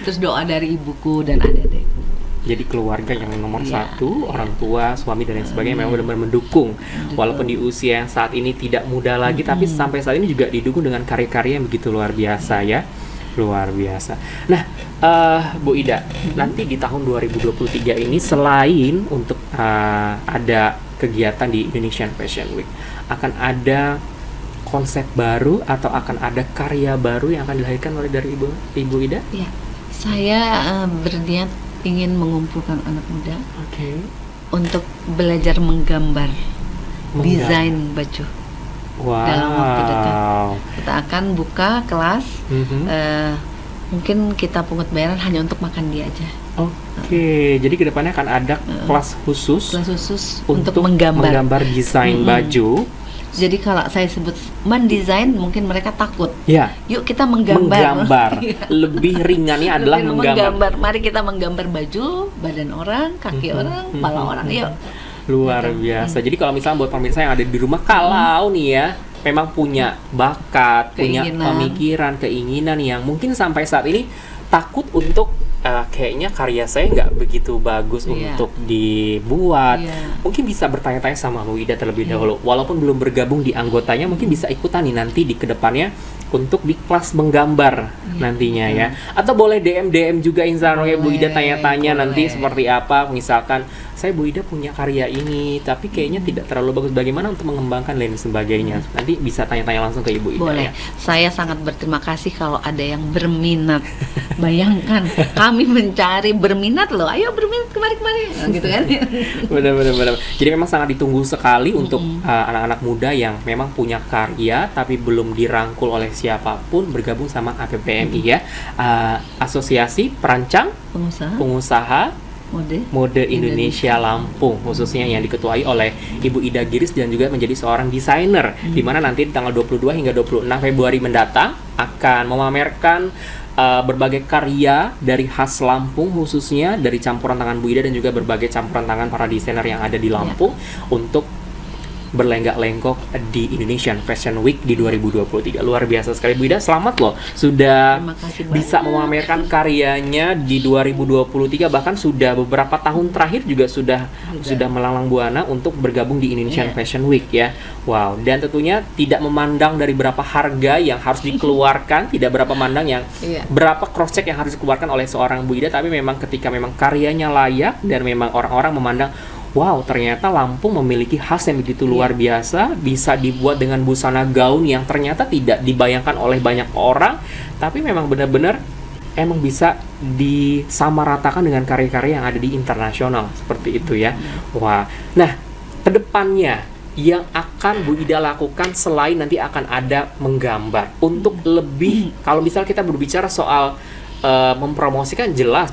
[SPEAKER 2] Terus doa dari ibuku dan adik-adikku.
[SPEAKER 1] Jadi keluarga yang nomor
[SPEAKER 2] Iya.
[SPEAKER 1] satu, orang tua, suami dan lain sebagainya memang benar-benar mendukung. Walaupun di usia yang saat ini tidak muda lagi, tapi sampai saat ini juga didukung dengan karya-karya yang begitu luar biasa ya. Luar biasa. Nah, Bu Ida, nanti di tahun 2023 ini selain untuk ada kegiatan di Indonesian Fashion Week, akan ada konsep baru atau akan ada karya baru yang akan dilahirkan oleh dari Ibu Ida?
[SPEAKER 2] Ya, saya berniat ingin mengumpulkan anak muda
[SPEAKER 1] Oke.
[SPEAKER 2] untuk belajar menggambar desain baju. Dalam waktu dekat.
[SPEAKER 1] Wow.
[SPEAKER 2] Kita akan buka kelas,
[SPEAKER 1] Mhm.
[SPEAKER 2] mungkin kita pungut bayaran hanya untuk makan dia aja.
[SPEAKER 1] Oke, jadi kedepannya akan ada kelas khusus
[SPEAKER 2] Kelas khusus
[SPEAKER 1] untuk
[SPEAKER 2] untuk menggambar.
[SPEAKER 1] desain baju.
[SPEAKER 2] Jadi kalau saya sebut mendesain, mungkin mereka takut.
[SPEAKER 1] Ya,
[SPEAKER 2] Yuk kita menggambar.
[SPEAKER 1] lebih ringannya adalah
[SPEAKER 2] Lebih
[SPEAKER 1] menggambar.
[SPEAKER 2] Mari kita menggambar baju, badan orang, kaki orang, kepala orang. Yuk.
[SPEAKER 1] Luar biasa. Jadi kalau misalnya buat pemirsa yang ada di rumah, kalau nih ya memang punya bakat, punya
[SPEAKER 2] Keinginan.
[SPEAKER 1] pemikiran, keinginan yang mungkin sampai saat ini takut untuk kayaknya karya saya nggak begitu bagus
[SPEAKER 2] Iya.
[SPEAKER 1] untuk dibuat.
[SPEAKER 2] Iya.
[SPEAKER 1] Mungkin bisa bertanya-tanya sama Bu Ida terlebih dahulu. Walaupun belum bergabung di anggotanya, mungkin bisa ikutan nih nanti di kedepannya untuk di kelas menggambar nantinya ya. Atau boleh DM juga Instagram Bu Ida, tanya-tanya nanti
[SPEAKER 2] boleh.
[SPEAKER 1] seperti apa. Misalkan saya Bu Ida punya karya ini, tapi kayaknya tidak terlalu bagus. Bagaimana untuk mengembangkan dan sebagainya? Nanti bisa tanya-tanya langsung ke Ibu Ida
[SPEAKER 2] Boleh.
[SPEAKER 1] ya.
[SPEAKER 2] Saya sangat berterima kasih kalau ada yang berminat. Bayangkan, kami mencari berminat loh. Ayo berminat kemari-kemari. Nah, gitu kan.
[SPEAKER 1] Benar. Jadi memang sangat ditunggu sekali untuk anak-anak muda yang memang punya karya tapi belum dirangkul oleh siapapun bergabung sama APPMI ya. Asosiasi Perancang
[SPEAKER 2] Pengusaha
[SPEAKER 1] Mode Indonesia Lampung, khususnya yang diketuai oleh Ibu Ida Giris dan juga menjadi seorang desainer, di mana nanti di tanggal 22 hingga 26 Februari mendatang akan memamerkan berbagai karya dari khas Lampung, khususnya dari campuran tangan Bu Ida dan juga berbagai campuran tangan para desainer yang ada di Lampung untuk berlenggak-lenggok di Indonesian Fashion Week di 2023. Luar biasa sekali Bu Ida, selamat loh sudah
[SPEAKER 2] Terima kasih
[SPEAKER 1] bisa
[SPEAKER 2] banyak.
[SPEAKER 1] memamerkan karyanya di 2023, bahkan sudah beberapa tahun terakhir juga sudah melanglang buana untuk bergabung di Indonesian
[SPEAKER 2] Iya.
[SPEAKER 1] Fashion Week ya. Wow, dan tentunya tidak memandang dari berapa harga yang harus dikeluarkan, tidak berapa mandang yang
[SPEAKER 2] Iya.
[SPEAKER 1] berapa cross check yang harus dikeluarkan oleh seorang Bu Ida, tapi memang ketika memang karyanya layak dan memang orang-orang memandang wow, ternyata Lampung memiliki khas yang begitu luar biasa, bisa dibuat dengan busana gaun yang ternyata tidak dibayangkan oleh banyak orang, tapi memang benar-benar emang bisa disamaratakan dengan karya-karya yang ada di internasional, seperti itu ya. Wah, nah, kedepannya yang akan Bu Ida lakukan selain nanti akan ada menggambar, untuk lebih, kalau misal kita berbicara soal mempromosikan, jelas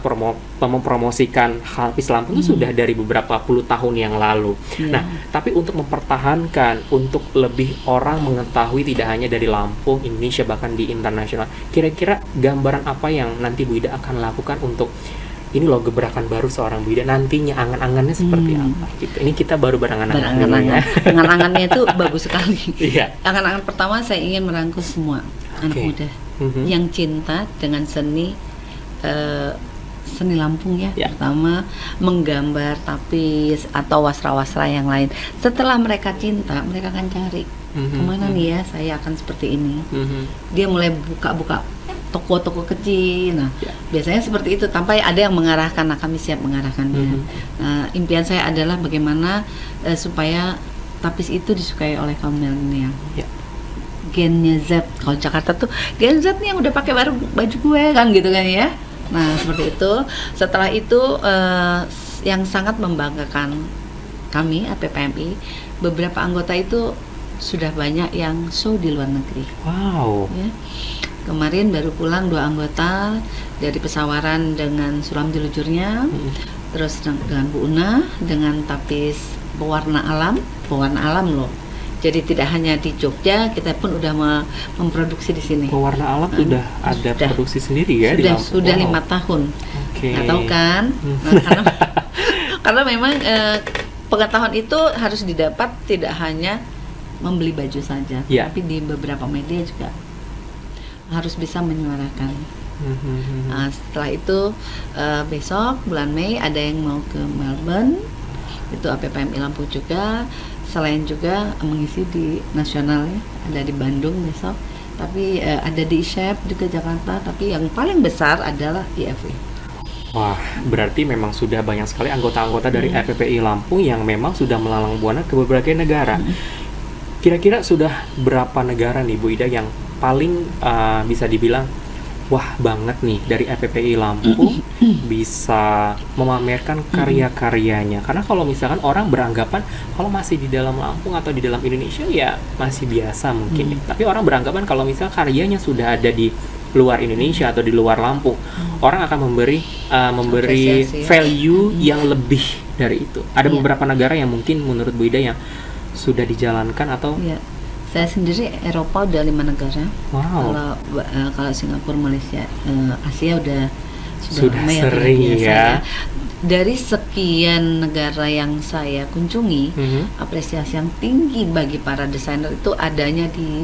[SPEAKER 1] mempromosikan Halpis Lampung itu sudah dari beberapa puluh tahun yang lalu. Nah, tapi untuk mempertahankan, untuk lebih orang mengetahui tidak hanya dari Lampung, Indonesia, bahkan di internasional, kira-kira gambaran apa yang nanti Bu Ida akan lakukan untuk ini loh gebrakan baru seorang Bu Ida, nantinya angan-angannya seperti apa gitu. Ini kita baru berangan-angan dulu ya.
[SPEAKER 2] Angan-angannya itu bagus sekali.
[SPEAKER 1] Iya.
[SPEAKER 2] Angan-angan pertama, saya ingin merangkul semua anak
[SPEAKER 1] Oke.
[SPEAKER 2] muda yang cinta dengan seni Lampung ya, pertama menggambar tapis atau wasra-wasra yang lain. Setelah mereka cinta, mereka akan cari kemana nih ya, saya akan seperti ini. Dia mulai buka-buka toko-toko kecil. Nah, biasanya seperti itu, tanpa ada yang mengarahkan. Nah, kami siap mengarahkannya. Nah, impian saya adalah bagaimana supaya tapis itu disukai oleh kaum milenial. Gennya Z, kalau Jakarta tuh Gen Z nih yang udah pakai baru baju gue kan gitu kan ya. Nah, seperti itu. Setelah itu yang sangat membanggakan kami APPMI, beberapa anggota itu sudah banyak yang show di luar negeri.
[SPEAKER 1] Wow.
[SPEAKER 2] Ya. Kemarin baru pulang 2 anggota dari Pesawaran dengan sulam jelujurnya, terus dengan Bu Una dengan tapis pewarna alam loh. Jadi tidak hanya di Jogja, kita pun udah memproduksi di sini.
[SPEAKER 1] Pewarna alam sudah ada produksi sendiri ya di Lampung?
[SPEAKER 2] Sudah 5 tahun. Nggak tahu kan? Nah, karena memang pengetahuan itu harus didapat tidak hanya membeli baju saja, tapi di beberapa media juga harus bisa menyuarakan Setelah itu besok bulan Mei ada yang mau ke Melbourne, itu APPMI Lampung juga. Selain juga mengisi di nasional ya, ada di Bandung besok. Tapi ada di ISHEP juga Jakarta. Tapi yang paling besar adalah IFW.
[SPEAKER 1] Wah, berarti memang sudah banyak sekali anggota-anggota dari FPPI Lampung yang memang sudah melalang buana ke berbagai negara. Kira-kira sudah berapa negara nih Bu Ida yang paling bisa dibilang wah banget nih dari FPPI Lampung bisa memamerkan karya-karyanya? Karena kalau misalkan orang beranggapan kalau masih di dalam Lampung atau di dalam Indonesia ya masih biasa mungkin. Tapi orang beranggapan kalau misalkan karyanya sudah ada di luar Indonesia atau di luar Lampung, orang akan memberi
[SPEAKER 2] Apresiasi, ya.
[SPEAKER 1] value yang lebih dari itu. Ada beberapa negara yang mungkin menurut Bu Ida yang sudah dijalankan atau
[SPEAKER 2] Ya. Saya sendiri Eropa udah 5 negara.
[SPEAKER 1] wow,
[SPEAKER 2] Kalau Singapura, Malaysia, Asia sudah ramai
[SPEAKER 1] sering
[SPEAKER 2] biasa
[SPEAKER 1] ya.
[SPEAKER 2] Dari sekian negara yang saya kunjungi, apresiasi yang tinggi bagi para desainer itu adanya di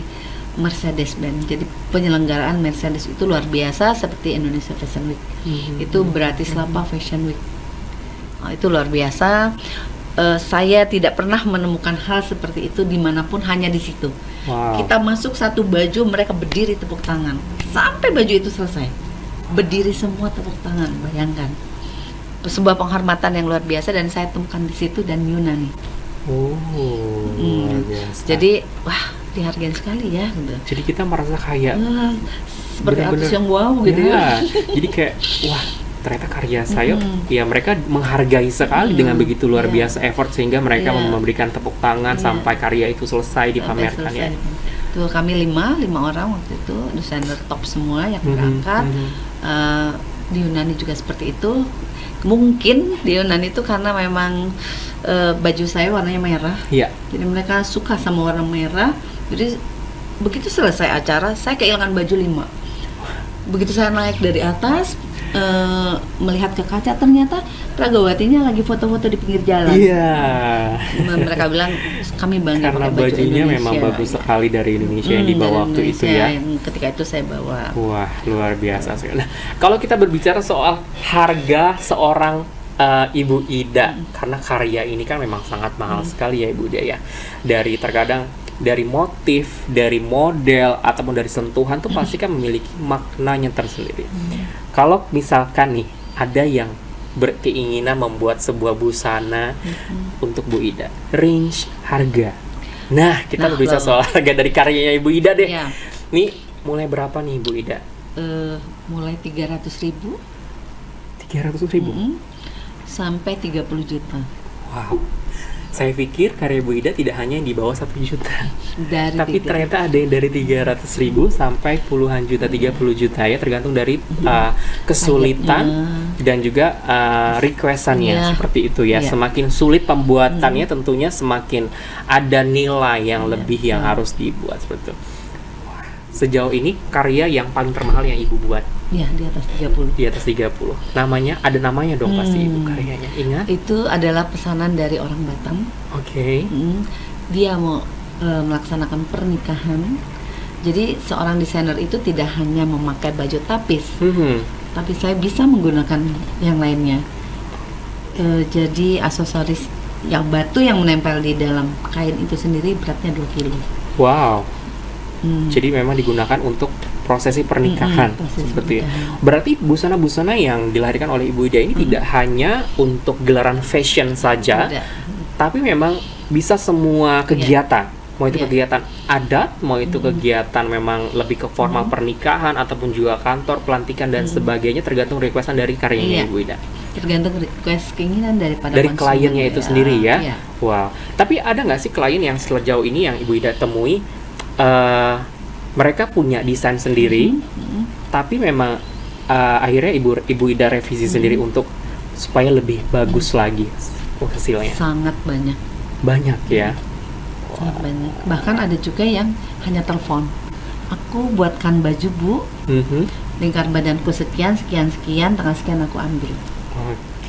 [SPEAKER 2] Mercedes-Benz. Jadi penyelenggaraan Mercedes itu luar biasa, seperti Indonesia Fashion Week. Itu Bratislava Fashion Week. Itu luar biasa. Saya tidak pernah menemukan hal seperti itu dimanapun, hanya di situ.
[SPEAKER 1] Wow.
[SPEAKER 2] Kita masuk satu baju, mereka berdiri tepuk tangan sampai baju itu selesai. Berdiri semua tepuk tangan, bayangkan. Sebuah penghormatan yang luar biasa, dan saya temukan di situ dan Yunani.
[SPEAKER 1] Luar biasa.
[SPEAKER 2] Jadi wah, dihargai sekali ya gitu.
[SPEAKER 1] Jadi kita merasa kayak
[SPEAKER 2] Seperti
[SPEAKER 1] bener-bener,
[SPEAKER 2] artis yang wow gitu ya.
[SPEAKER 1] Jadi kayak wah, ternyata karya saya ya mereka menghargai sekali dengan begitu luar biasa effort, sehingga mereka memberikan tepuk tangan sampai karya itu selesai dipamerkan ya.
[SPEAKER 2] Tuh kami lima orang waktu itu, desainer top semua yang berangkat. Di Yunani juga seperti itu. Mungkin di Yunani itu karena memang baju saya warnanya merah.
[SPEAKER 1] Iya.
[SPEAKER 2] Jadi mereka suka sama warna merah. Jadi begitu selesai acara, saya kehilangan baju 5. Begitu saya naik dari atas, melihat ke kaca, ternyata Pragawatinya lagi foto-foto di pinggir jalan.
[SPEAKER 1] Iya.
[SPEAKER 2] Mereka bilang kami bangga
[SPEAKER 1] Karena
[SPEAKER 2] pakai baju
[SPEAKER 1] bajunya
[SPEAKER 2] Indonesia.
[SPEAKER 1] memang bagus sekali dari Indonesia yang dibawa
[SPEAKER 2] dari
[SPEAKER 1] waktu itu
[SPEAKER 2] Indonesia
[SPEAKER 1] ya.
[SPEAKER 2] yang ketika itu saya bawa.
[SPEAKER 1] Wah, luar biasa sekali. Nah, kalau kita berbicara soal harga seorang Ibu Ida, karena karya ini kan memang sangat mahal sekali ya Ibu Ida ya. Terkadang dari motif, dari model, ataupun dari sentuhan tuh pasti kan memiliki maknanya tersendiri. Kalau misalkan nih ada yang berkeinginan membuat sebuah busana untuk Bu Ida, range harga. Nah, kita berbicara soal harga dari karyanya Ibu Ida deh.
[SPEAKER 2] Ya.
[SPEAKER 1] Nih, mulai berapa nih Ibu Ida?
[SPEAKER 2] Mulai 300.000
[SPEAKER 1] 300.000
[SPEAKER 2] sampai 30 juta.
[SPEAKER 1] Wow. Saya pikir karya Bu Ida tidak hanya yang di bawah 1 juta. Tapi
[SPEAKER 2] 300.
[SPEAKER 1] ternyata ada yang dari 300.000 sampai puluhan juta, 30 juta ya, tergantung dari kesulitan dan juga requestannya seperti itu ya. Semakin sulit pembuatannya tentunya semakin ada nilai yang lebih yang harus dibuat seperti itu. Wah, sejauh ini karya yang paling termahal yang Ibu buat?
[SPEAKER 2] Ya, di atas 30.
[SPEAKER 1] Di atas 30. Ada namanya dong pasti Ibu karyanya. Ingat?
[SPEAKER 2] Itu adalah pesanan dari orang Batam.
[SPEAKER 1] Oke.
[SPEAKER 2] Dia mau melaksanakan pernikahan. Jadi seorang desainer itu tidak hanya memakai baju tapis, tapi saya bisa menggunakan yang lainnya. Jadi aksesoris yang batu yang menempel di dalam kain itu sendiri beratnya 2 kilo.
[SPEAKER 1] Wow. Jadi memang digunakan untuk prosesi pernikahan seperti itu. Berarti busana-busana yang dilahirkan oleh Ibu Ida ini tidak hanya untuk gelaran fashion saja, tapi memang bisa semua kegiatan. Mau itu kegiatan adat, mau itu kegiatan memang lebih ke formal pernikahan, ataupun juga kantor, pelantikan dan sebagainya, tergantung requestan dari karyanya Ibu Ida.
[SPEAKER 2] Tergantung request keinginan dari
[SPEAKER 1] kliennya itu sendiri ya. Wow. Tapi ada nggak sih klien yang sejauh ini yang Ibu Ida temui mereka punya desain sendiri, tapi memang akhirnya Ibu Ida revisi sendiri untuk supaya lebih bagus lagi hasilnya?
[SPEAKER 2] Sangat banyak.
[SPEAKER 1] Banyak ya.
[SPEAKER 2] Sangat banyak. Bahkan ada juga yang hanya telepon. Aku buatkan baju Bu, lingkar badanku sekian, tanggal sekian aku ambil.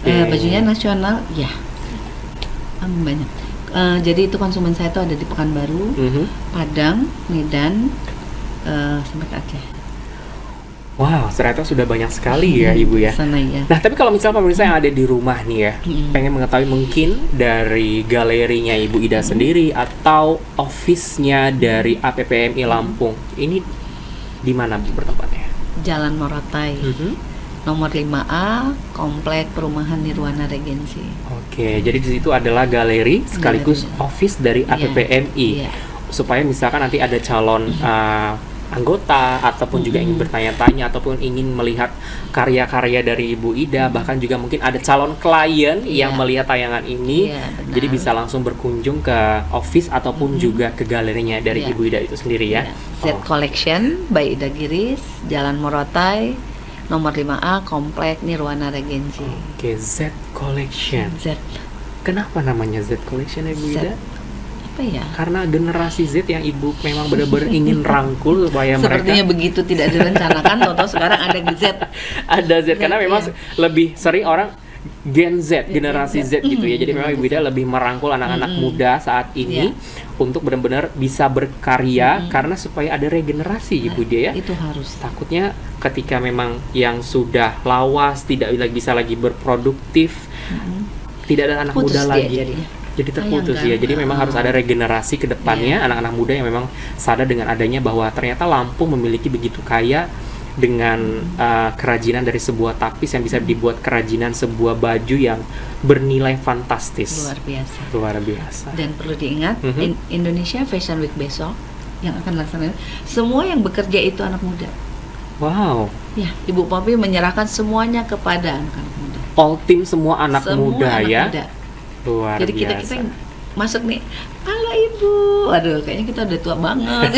[SPEAKER 2] Bajunya nasional, ya. Banyak. Jadi itu konsumen saya itu ada di Pekanbaru, Padang, Medan, sampai ke Aceh.
[SPEAKER 1] Wow, ternyata sudah banyak sekali ya Ibu ya.
[SPEAKER 2] Sana ya.
[SPEAKER 1] Nah, tapi kalau misalnya pemirsa yang ada di rumah nih ya,
[SPEAKER 2] Mm.
[SPEAKER 1] pengen mengetahui mungkin dari galerinya Ibu Ida sendiri atau office-nya dari APPMI Lampung, ini di mana Bu bertempatnya?
[SPEAKER 2] Jalan Morotai, nomor 5A, Komplek Perumahan Nirwana Regency.
[SPEAKER 1] Oke, jadi di situ adalah galeri sekaligus
[SPEAKER 2] Galeri.
[SPEAKER 1] office dari
[SPEAKER 2] Iya,
[SPEAKER 1] APPMI.
[SPEAKER 2] iya.
[SPEAKER 1] Supaya misalkan nanti ada calon anggota ataupun juga ingin bertanya-tanya ataupun ingin melihat karya-karya dari Ibu Ida, bahkan juga mungkin ada calon klien yang
[SPEAKER 2] Iya.
[SPEAKER 1] melihat tayangan ini,
[SPEAKER 2] Iya, benar.
[SPEAKER 1] jadi bisa langsung berkunjung ke office ataupun juga ke galerinya dari
[SPEAKER 2] Iya.
[SPEAKER 1] Ibu Ida itu sendiri ya.
[SPEAKER 2] Z Collection by Ida Giris, Jalan Morotai, nomor 5A, Komplek Nirwana Regency.
[SPEAKER 1] Oke, Z Collection.
[SPEAKER 2] Z
[SPEAKER 1] Kenapa namanya Z Collection ya Ibu
[SPEAKER 2] Z.
[SPEAKER 1] Ida?
[SPEAKER 2] apa ya?
[SPEAKER 1] Karena generasi Z yang Ibu memang benar-benar ingin rangkul supaya
[SPEAKER 2] Sepertinya
[SPEAKER 1] mereka
[SPEAKER 2] begitu tidak direncanakan, toto sekarang ada Z.
[SPEAKER 1] ada Z karena
[SPEAKER 2] Iya.
[SPEAKER 1] memang lebih sering orang Gen Z, generasi Z gitu ya. Jadi memang Ibu Ida lebih merangkul anak-anak muda saat ini untuk benar-benar bisa berkarya karena supaya ada regenerasi Ibu Ida ya.
[SPEAKER 2] Itu harus.
[SPEAKER 1] Takutnya ketika memang yang sudah lawas tidak bisa lagi berproduktif, tidak ada anak
[SPEAKER 2] Putus
[SPEAKER 1] muda
[SPEAKER 2] dia
[SPEAKER 1] lagi.
[SPEAKER 2] jadinya.
[SPEAKER 1] Jadi terputus
[SPEAKER 2] Sayang
[SPEAKER 1] ya.
[SPEAKER 2] kan?
[SPEAKER 1] Jadi memang harus ada regenerasi ke depannya anak-anak muda yang memang sadar dengan adanya bahwa ternyata Lampung memiliki begitu kaya dengan kerajinan dari sebuah tapis yang bisa dibuat kerajinan sebuah baju yang bernilai fantastis.
[SPEAKER 2] Luar biasa.
[SPEAKER 1] Luar biasa.
[SPEAKER 2] Dan perlu diingat,
[SPEAKER 1] Mhm.
[SPEAKER 2] Indonesia Fashion Week besok yang akan laksanakan, semua yang bekerja itu anak muda.
[SPEAKER 1] Wow.
[SPEAKER 2] Ya, Ibu Popi menyerahkan semuanya kepada anak-anak muda.
[SPEAKER 1] All team semua anak
[SPEAKER 2] Semua
[SPEAKER 1] muda
[SPEAKER 2] anak
[SPEAKER 1] ya.
[SPEAKER 2] muda.
[SPEAKER 1] Luar
[SPEAKER 2] Jadi kita
[SPEAKER 1] biasa.
[SPEAKER 2] masuk nih, halo Ibu, aduh kayaknya kita udah tua banget.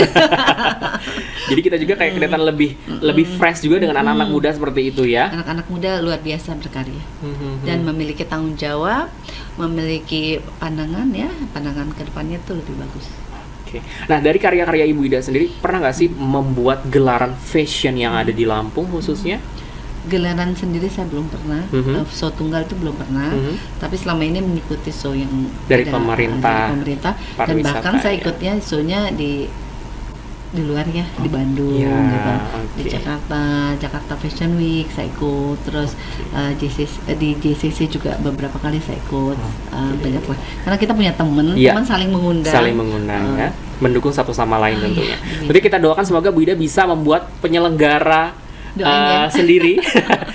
[SPEAKER 1] Jadi kita juga kayak kelihatan lebih fresh juga dengan anak-anak muda seperti itu ya.
[SPEAKER 2] Anak-anak muda luar biasa berkarya
[SPEAKER 1] Mhm.
[SPEAKER 2] dan memiliki tanggung jawab, memiliki pandangan ke depannya tuh lebih bagus.
[SPEAKER 1] Oke. Nah, dari karya-karya Ibu Ida sendiri pernah nggak sih membuat gelaran fashion yang ada di Lampung khususnya?
[SPEAKER 2] Gelaran sendiri saya belum pernah, show tunggal itu belum pernah, tapi selama ini mengikuti show yang
[SPEAKER 1] Dari
[SPEAKER 2] ada,
[SPEAKER 1] pemerintah,
[SPEAKER 2] dari pemerintah, dan
[SPEAKER 1] pariwisata,
[SPEAKER 2] bahkan saya
[SPEAKER 1] ya.
[SPEAKER 2] ikutnya show-nya di luar ya, di Bandung
[SPEAKER 1] Ya,
[SPEAKER 2] gitu, di
[SPEAKER 1] oke.
[SPEAKER 2] Jakarta Fashion Week saya ikut, terus di JCC juga beberapa kali saya ikut, banyak lah, karena kita punya teman
[SPEAKER 1] Iya.
[SPEAKER 2] saling mengundang,
[SPEAKER 1] Saling mengundang ya, mendukung satu sama lain tentunya.
[SPEAKER 2] iya.
[SPEAKER 1] Jadi kita doakan semoga Bu Ida bisa membuat penyelenggara
[SPEAKER 2] Doain ya.
[SPEAKER 1] sendiri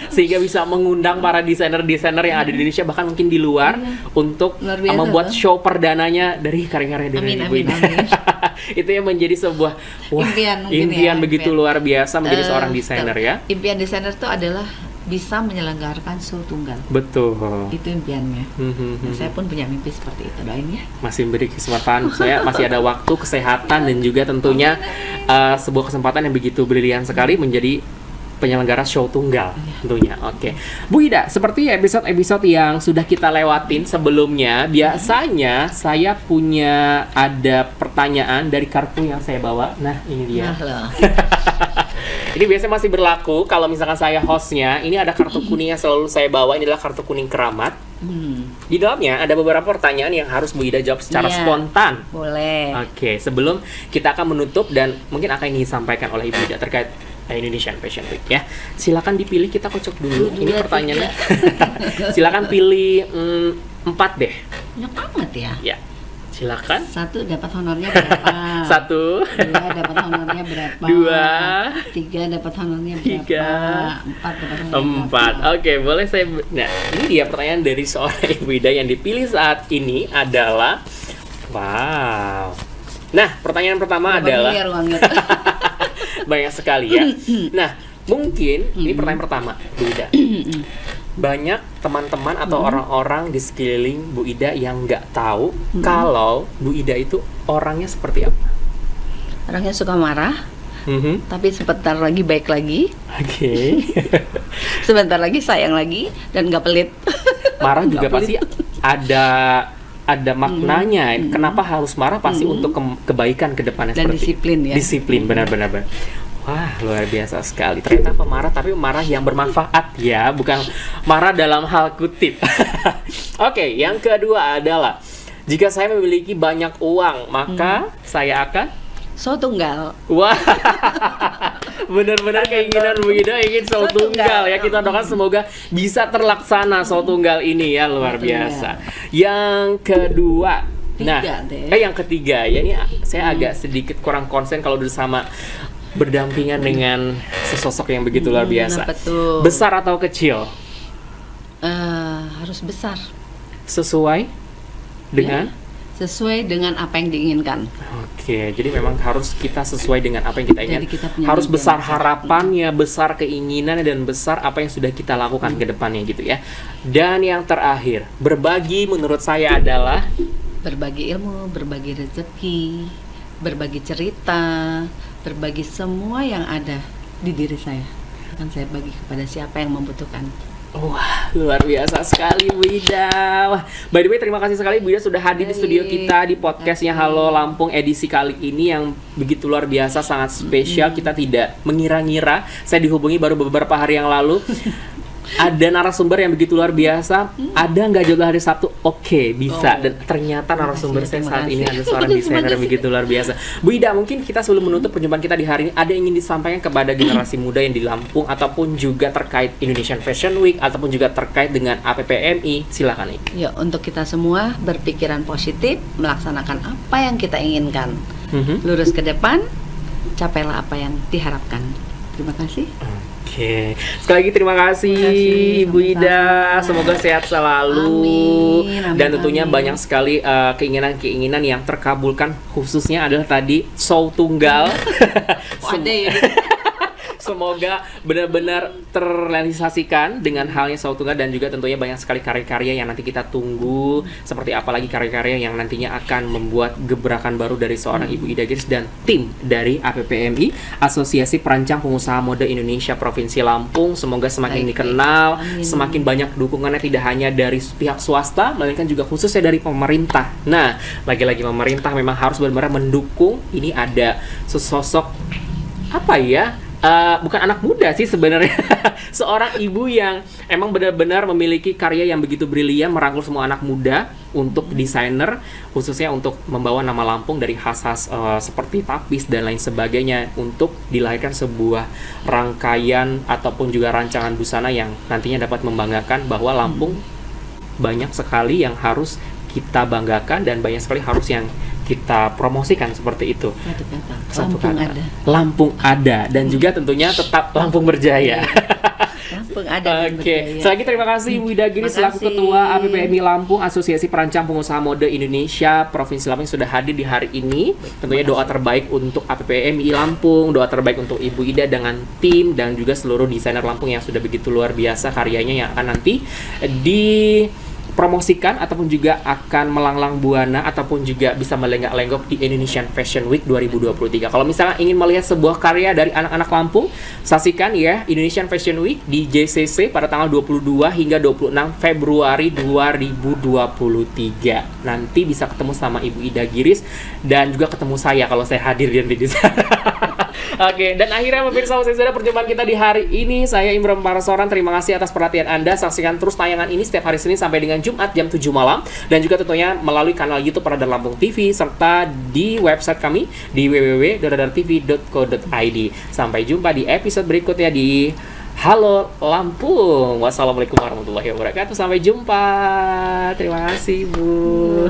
[SPEAKER 1] sehingga bisa mengundang para desainer-desainer yang ada di Indonesia bahkan mungkin di luar untuk
[SPEAKER 2] Luar biasa
[SPEAKER 1] membuat
[SPEAKER 2] loh.
[SPEAKER 1] show perdananya dari karya-karya dari
[SPEAKER 2] Amin,
[SPEAKER 1] Ibu
[SPEAKER 2] amin,
[SPEAKER 1] Ida.
[SPEAKER 2] amin.
[SPEAKER 1] Itu yang menjadi sebuah
[SPEAKER 2] Impian mungkin
[SPEAKER 1] impian
[SPEAKER 2] ya,
[SPEAKER 1] begitu
[SPEAKER 2] impian.
[SPEAKER 1] luar biasa menjadi seorang desainer ya.
[SPEAKER 2] Impian desainer itu adalah bisa menyelenggarakan show tunggal.
[SPEAKER 1] Betul.
[SPEAKER 2] Itu impiannya.
[SPEAKER 1] Mhm.
[SPEAKER 2] Saya pun punya mimpi seperti itu, doain ya.
[SPEAKER 1] Masih memberi kesempatan, saya masih ada waktu, kesehatan dan juga tentunya sebuah kesempatan yang begitu brilian sekali menjadi penyelenggara show tunggal tentunya. Oke. Bu Ida, seperti episode-episode yang sudah kita lewatin sebelumnya, biasanya saya punya ada pertanyaan dari kartu yang saya bawa. Nah, ini dia.
[SPEAKER 2] Nah loh.
[SPEAKER 1] Ini biasanya masih berlaku kalau misalkan saya hostnya. Ini ada kartu kuning yang selalu saya bawa. Ini adalah kartu kuning keramat. Di dalamnya ada beberapa pertanyaan yang harus Bu Ida jawab secara
[SPEAKER 2] Iya.
[SPEAKER 1] spontan.
[SPEAKER 2] Boleh.
[SPEAKER 1] Oke, sebelum kita akan menutup dan mungkin akan disampaikan oleh Ibu Ida terkait Indonesian Fashion Week ya. Silakan dipilih, kita kocok dulu. Ini
[SPEAKER 2] Dua,
[SPEAKER 1] pertanyaannya. Silakan pilih 4 deh.
[SPEAKER 2] Banyak banget ya.
[SPEAKER 1] Ya. Silakan.
[SPEAKER 2] 1 dapat honornya berapa?
[SPEAKER 1] 1
[SPEAKER 2] 2 dapat honornya berapa?
[SPEAKER 1] 2
[SPEAKER 2] 3 dapat honornya berapa?
[SPEAKER 1] 3
[SPEAKER 2] 4 dapat honornya
[SPEAKER 1] 4.
[SPEAKER 2] berapa?
[SPEAKER 1] Oke, boleh saya. Nah, ini dia pertanyaan dari seorang Ibu Ida yang dipilih saat ini adalah wow. Nah, pertanyaan pertama
[SPEAKER 2] Berapa
[SPEAKER 1] adalah
[SPEAKER 2] miliar uangnya?
[SPEAKER 1] banyak sekali ya. Nah, mungkin ini pertanyaan pertama, Bu Ida. Banyak teman-teman atau orang-orang di sekeliling Bu Ida yang nggak tahu kalau Bu Ida itu orangnya seperti apa.
[SPEAKER 2] Orangnya suka marah, tapi sebentar lagi baik lagi,
[SPEAKER 1] Oke.
[SPEAKER 2] sebentar lagi sayang lagi, dan nggak pelit.
[SPEAKER 1] Marah juga
[SPEAKER 2] Nggak
[SPEAKER 1] pasti ada maknanya. Kenapa harus marah? Pasti untuk kebaikan ke depannya
[SPEAKER 2] Dan
[SPEAKER 1] seperti
[SPEAKER 2] disiplin ya.
[SPEAKER 1] Disiplin, benar-benar. Wah, luar biasa sekali. Ternyata pemarah, tapi marah yang bermanfaat ya, bukan marah dalam hal kutip. Oke, yang kedua adalah jika saya memiliki banyak uang, maka saya akan
[SPEAKER 2] So tunggal.
[SPEAKER 1] Wah, benar-benar keinginan Bu Ida ingin show tunggal ya. Kita doakan semoga bisa terlaksana show tunggal ini ya, luar biasa. Yang kedua, yang ketiga ya, ini saya agak sedikit kurang konsen kalau udah sama berdampingan dengan sesosok yang begitu luar biasa.
[SPEAKER 2] Betul.
[SPEAKER 1] Besar atau kecil?
[SPEAKER 2] Harus besar.
[SPEAKER 1] Sesuai dengan?
[SPEAKER 2] Sesuai dengan apa yang diinginkan.
[SPEAKER 1] Oke, jadi memang harus kita sesuai dengan apa yang kita inginkan. Harus besar harapannya, besar keinginannya, dan besar apa yang sudah kita lakukan ke depannya gitu ya. Dan yang terakhir, berbagi menurut saya adalah
[SPEAKER 2] berbagi ilmu, berbagi rezeki, berbagi cerita, berbagi semua yang ada di diri saya. Akan saya bagi kepada siapa yang membutuhkan.
[SPEAKER 1] Wah, luar biasa sekali Bu Ida. Wah, by the way terima kasih sekali Bu Ida sudah hadir di studio kita di podcastnya Halo Lampung edisi kali ini yang begitu luar biasa, sangat spesial. Kita tidak mengira-ngira, saya dihubungi baru beberapa hari yang lalu. Ada narasumber yang begitu luar biasa. Ada nggak jodoh hari Sabtu? Oke, bisa. Dan ternyata narasumber saya saat ini ada seorang desainer yang begitu luar biasa. Bu Ida, mungkin kita sebelum menutup perjumpaan kita di hari ini, ada yang ingin disampaikan kepada generasi muda yang di Lampung ataupun juga terkait Indonesian Fashion Week ataupun juga terkait dengan APPMI? Silakan nih.
[SPEAKER 2] Ya, untuk kita semua berpikiran positif, melaksanakan apa yang kita inginkan. Lurus ke depan, capailah apa yang diharapkan. Terima kasih.
[SPEAKER 1] Oke, sekali lagi terima kasih Ibu Ida, semoga sehat selalu.
[SPEAKER 2] Amin,
[SPEAKER 1] dan tentunya banyak sekali keinginan-keinginan yang terkabulkan, khususnya adalah tadi show tunggal. Semoga benar-benar terrealisasikan dengan halnya show tunggal, dan juga tentunya banyak sekali karya-karya yang nanti kita tunggu. Seperti apalagi karya-karya yang nantinya akan membuat gebrakan baru dari seorang Ibu Ida Giris dan tim dari APPMI, Asosiasi Perancang Pengusaha Mode Indonesia Provinsi Lampung. Semoga semakin dikenal, semakin banyak dukungannya tidak hanya dari pihak swasta, melainkan juga khususnya dari pemerintah. Nah, lagi-lagi pemerintah memang harus benar-benar mendukung. Ini ada sesosok apa ya? Bukan anak muda sih sebenarnya. Seorang ibu yang emang benar-benar memiliki karya yang begitu brilian, merangkul semua anak muda untuk desainer, khususnya untuk membawa nama Lampung dari khas-khas seperti tapis dan lain sebagainya, untuk dilahirkan sebuah rangkaian ataupun juga rancangan busana yang nantinya dapat membanggakan bahwa Lampung banyak sekali yang harus kita banggakan dan banyak sekali harus yang kita promosikan seperti itu.
[SPEAKER 2] Lampung ada.
[SPEAKER 1] Lampung ada, dan juga tentunya tetap Lampung berjaya.
[SPEAKER 2] Lampung ada.
[SPEAKER 1] Oke, sekali lagi terima kasih Ibu Ida Giris selaku Ketua APPMI Lampung, Asosiasi Perancang Pengusaha Mode Indonesia Provinsi Lampung, sudah hadir di hari ini. Tentunya doa terbaik untuk APPMI Lampung, doa terbaik untuk Ibu Ida dengan tim dan juga seluruh desainer Lampung yang sudah begitu luar biasa karyanya yang akan nanti dipromosikan ataupun juga akan melanglang buana ataupun juga bisa melenggak-lenggok di Indonesian Fashion Week 2023. Kalau misalnya ingin melihat sebuah karya dari anak-anak Lampung, saksikan ya Indonesian Fashion Week di JCC pada tanggal 22 hingga 26 Februari 2023. Nanti bisa ketemu sama Ibu Ida Giris dan juga ketemu saya kalau saya hadir di sana. Oke, dan akhirnya pemirsa, usai sudah perjumpaan kita di hari ini. Saya Imron Parasoran, terima kasih atas perhatian Anda. Saksikan terus tayangan ini setiap hari Senin sampai dengan Jumat jam 7 malam. Dan juga tentunya melalui kanal YouTube Radar Lampung TV, serta di website kami di www.radartv.co.id. Sampai jumpa di episode berikutnya di Halo Lampung. Wassalamualaikum warahmatullahi wabarakatuh. Sampai jumpa. Terima kasih, Bu.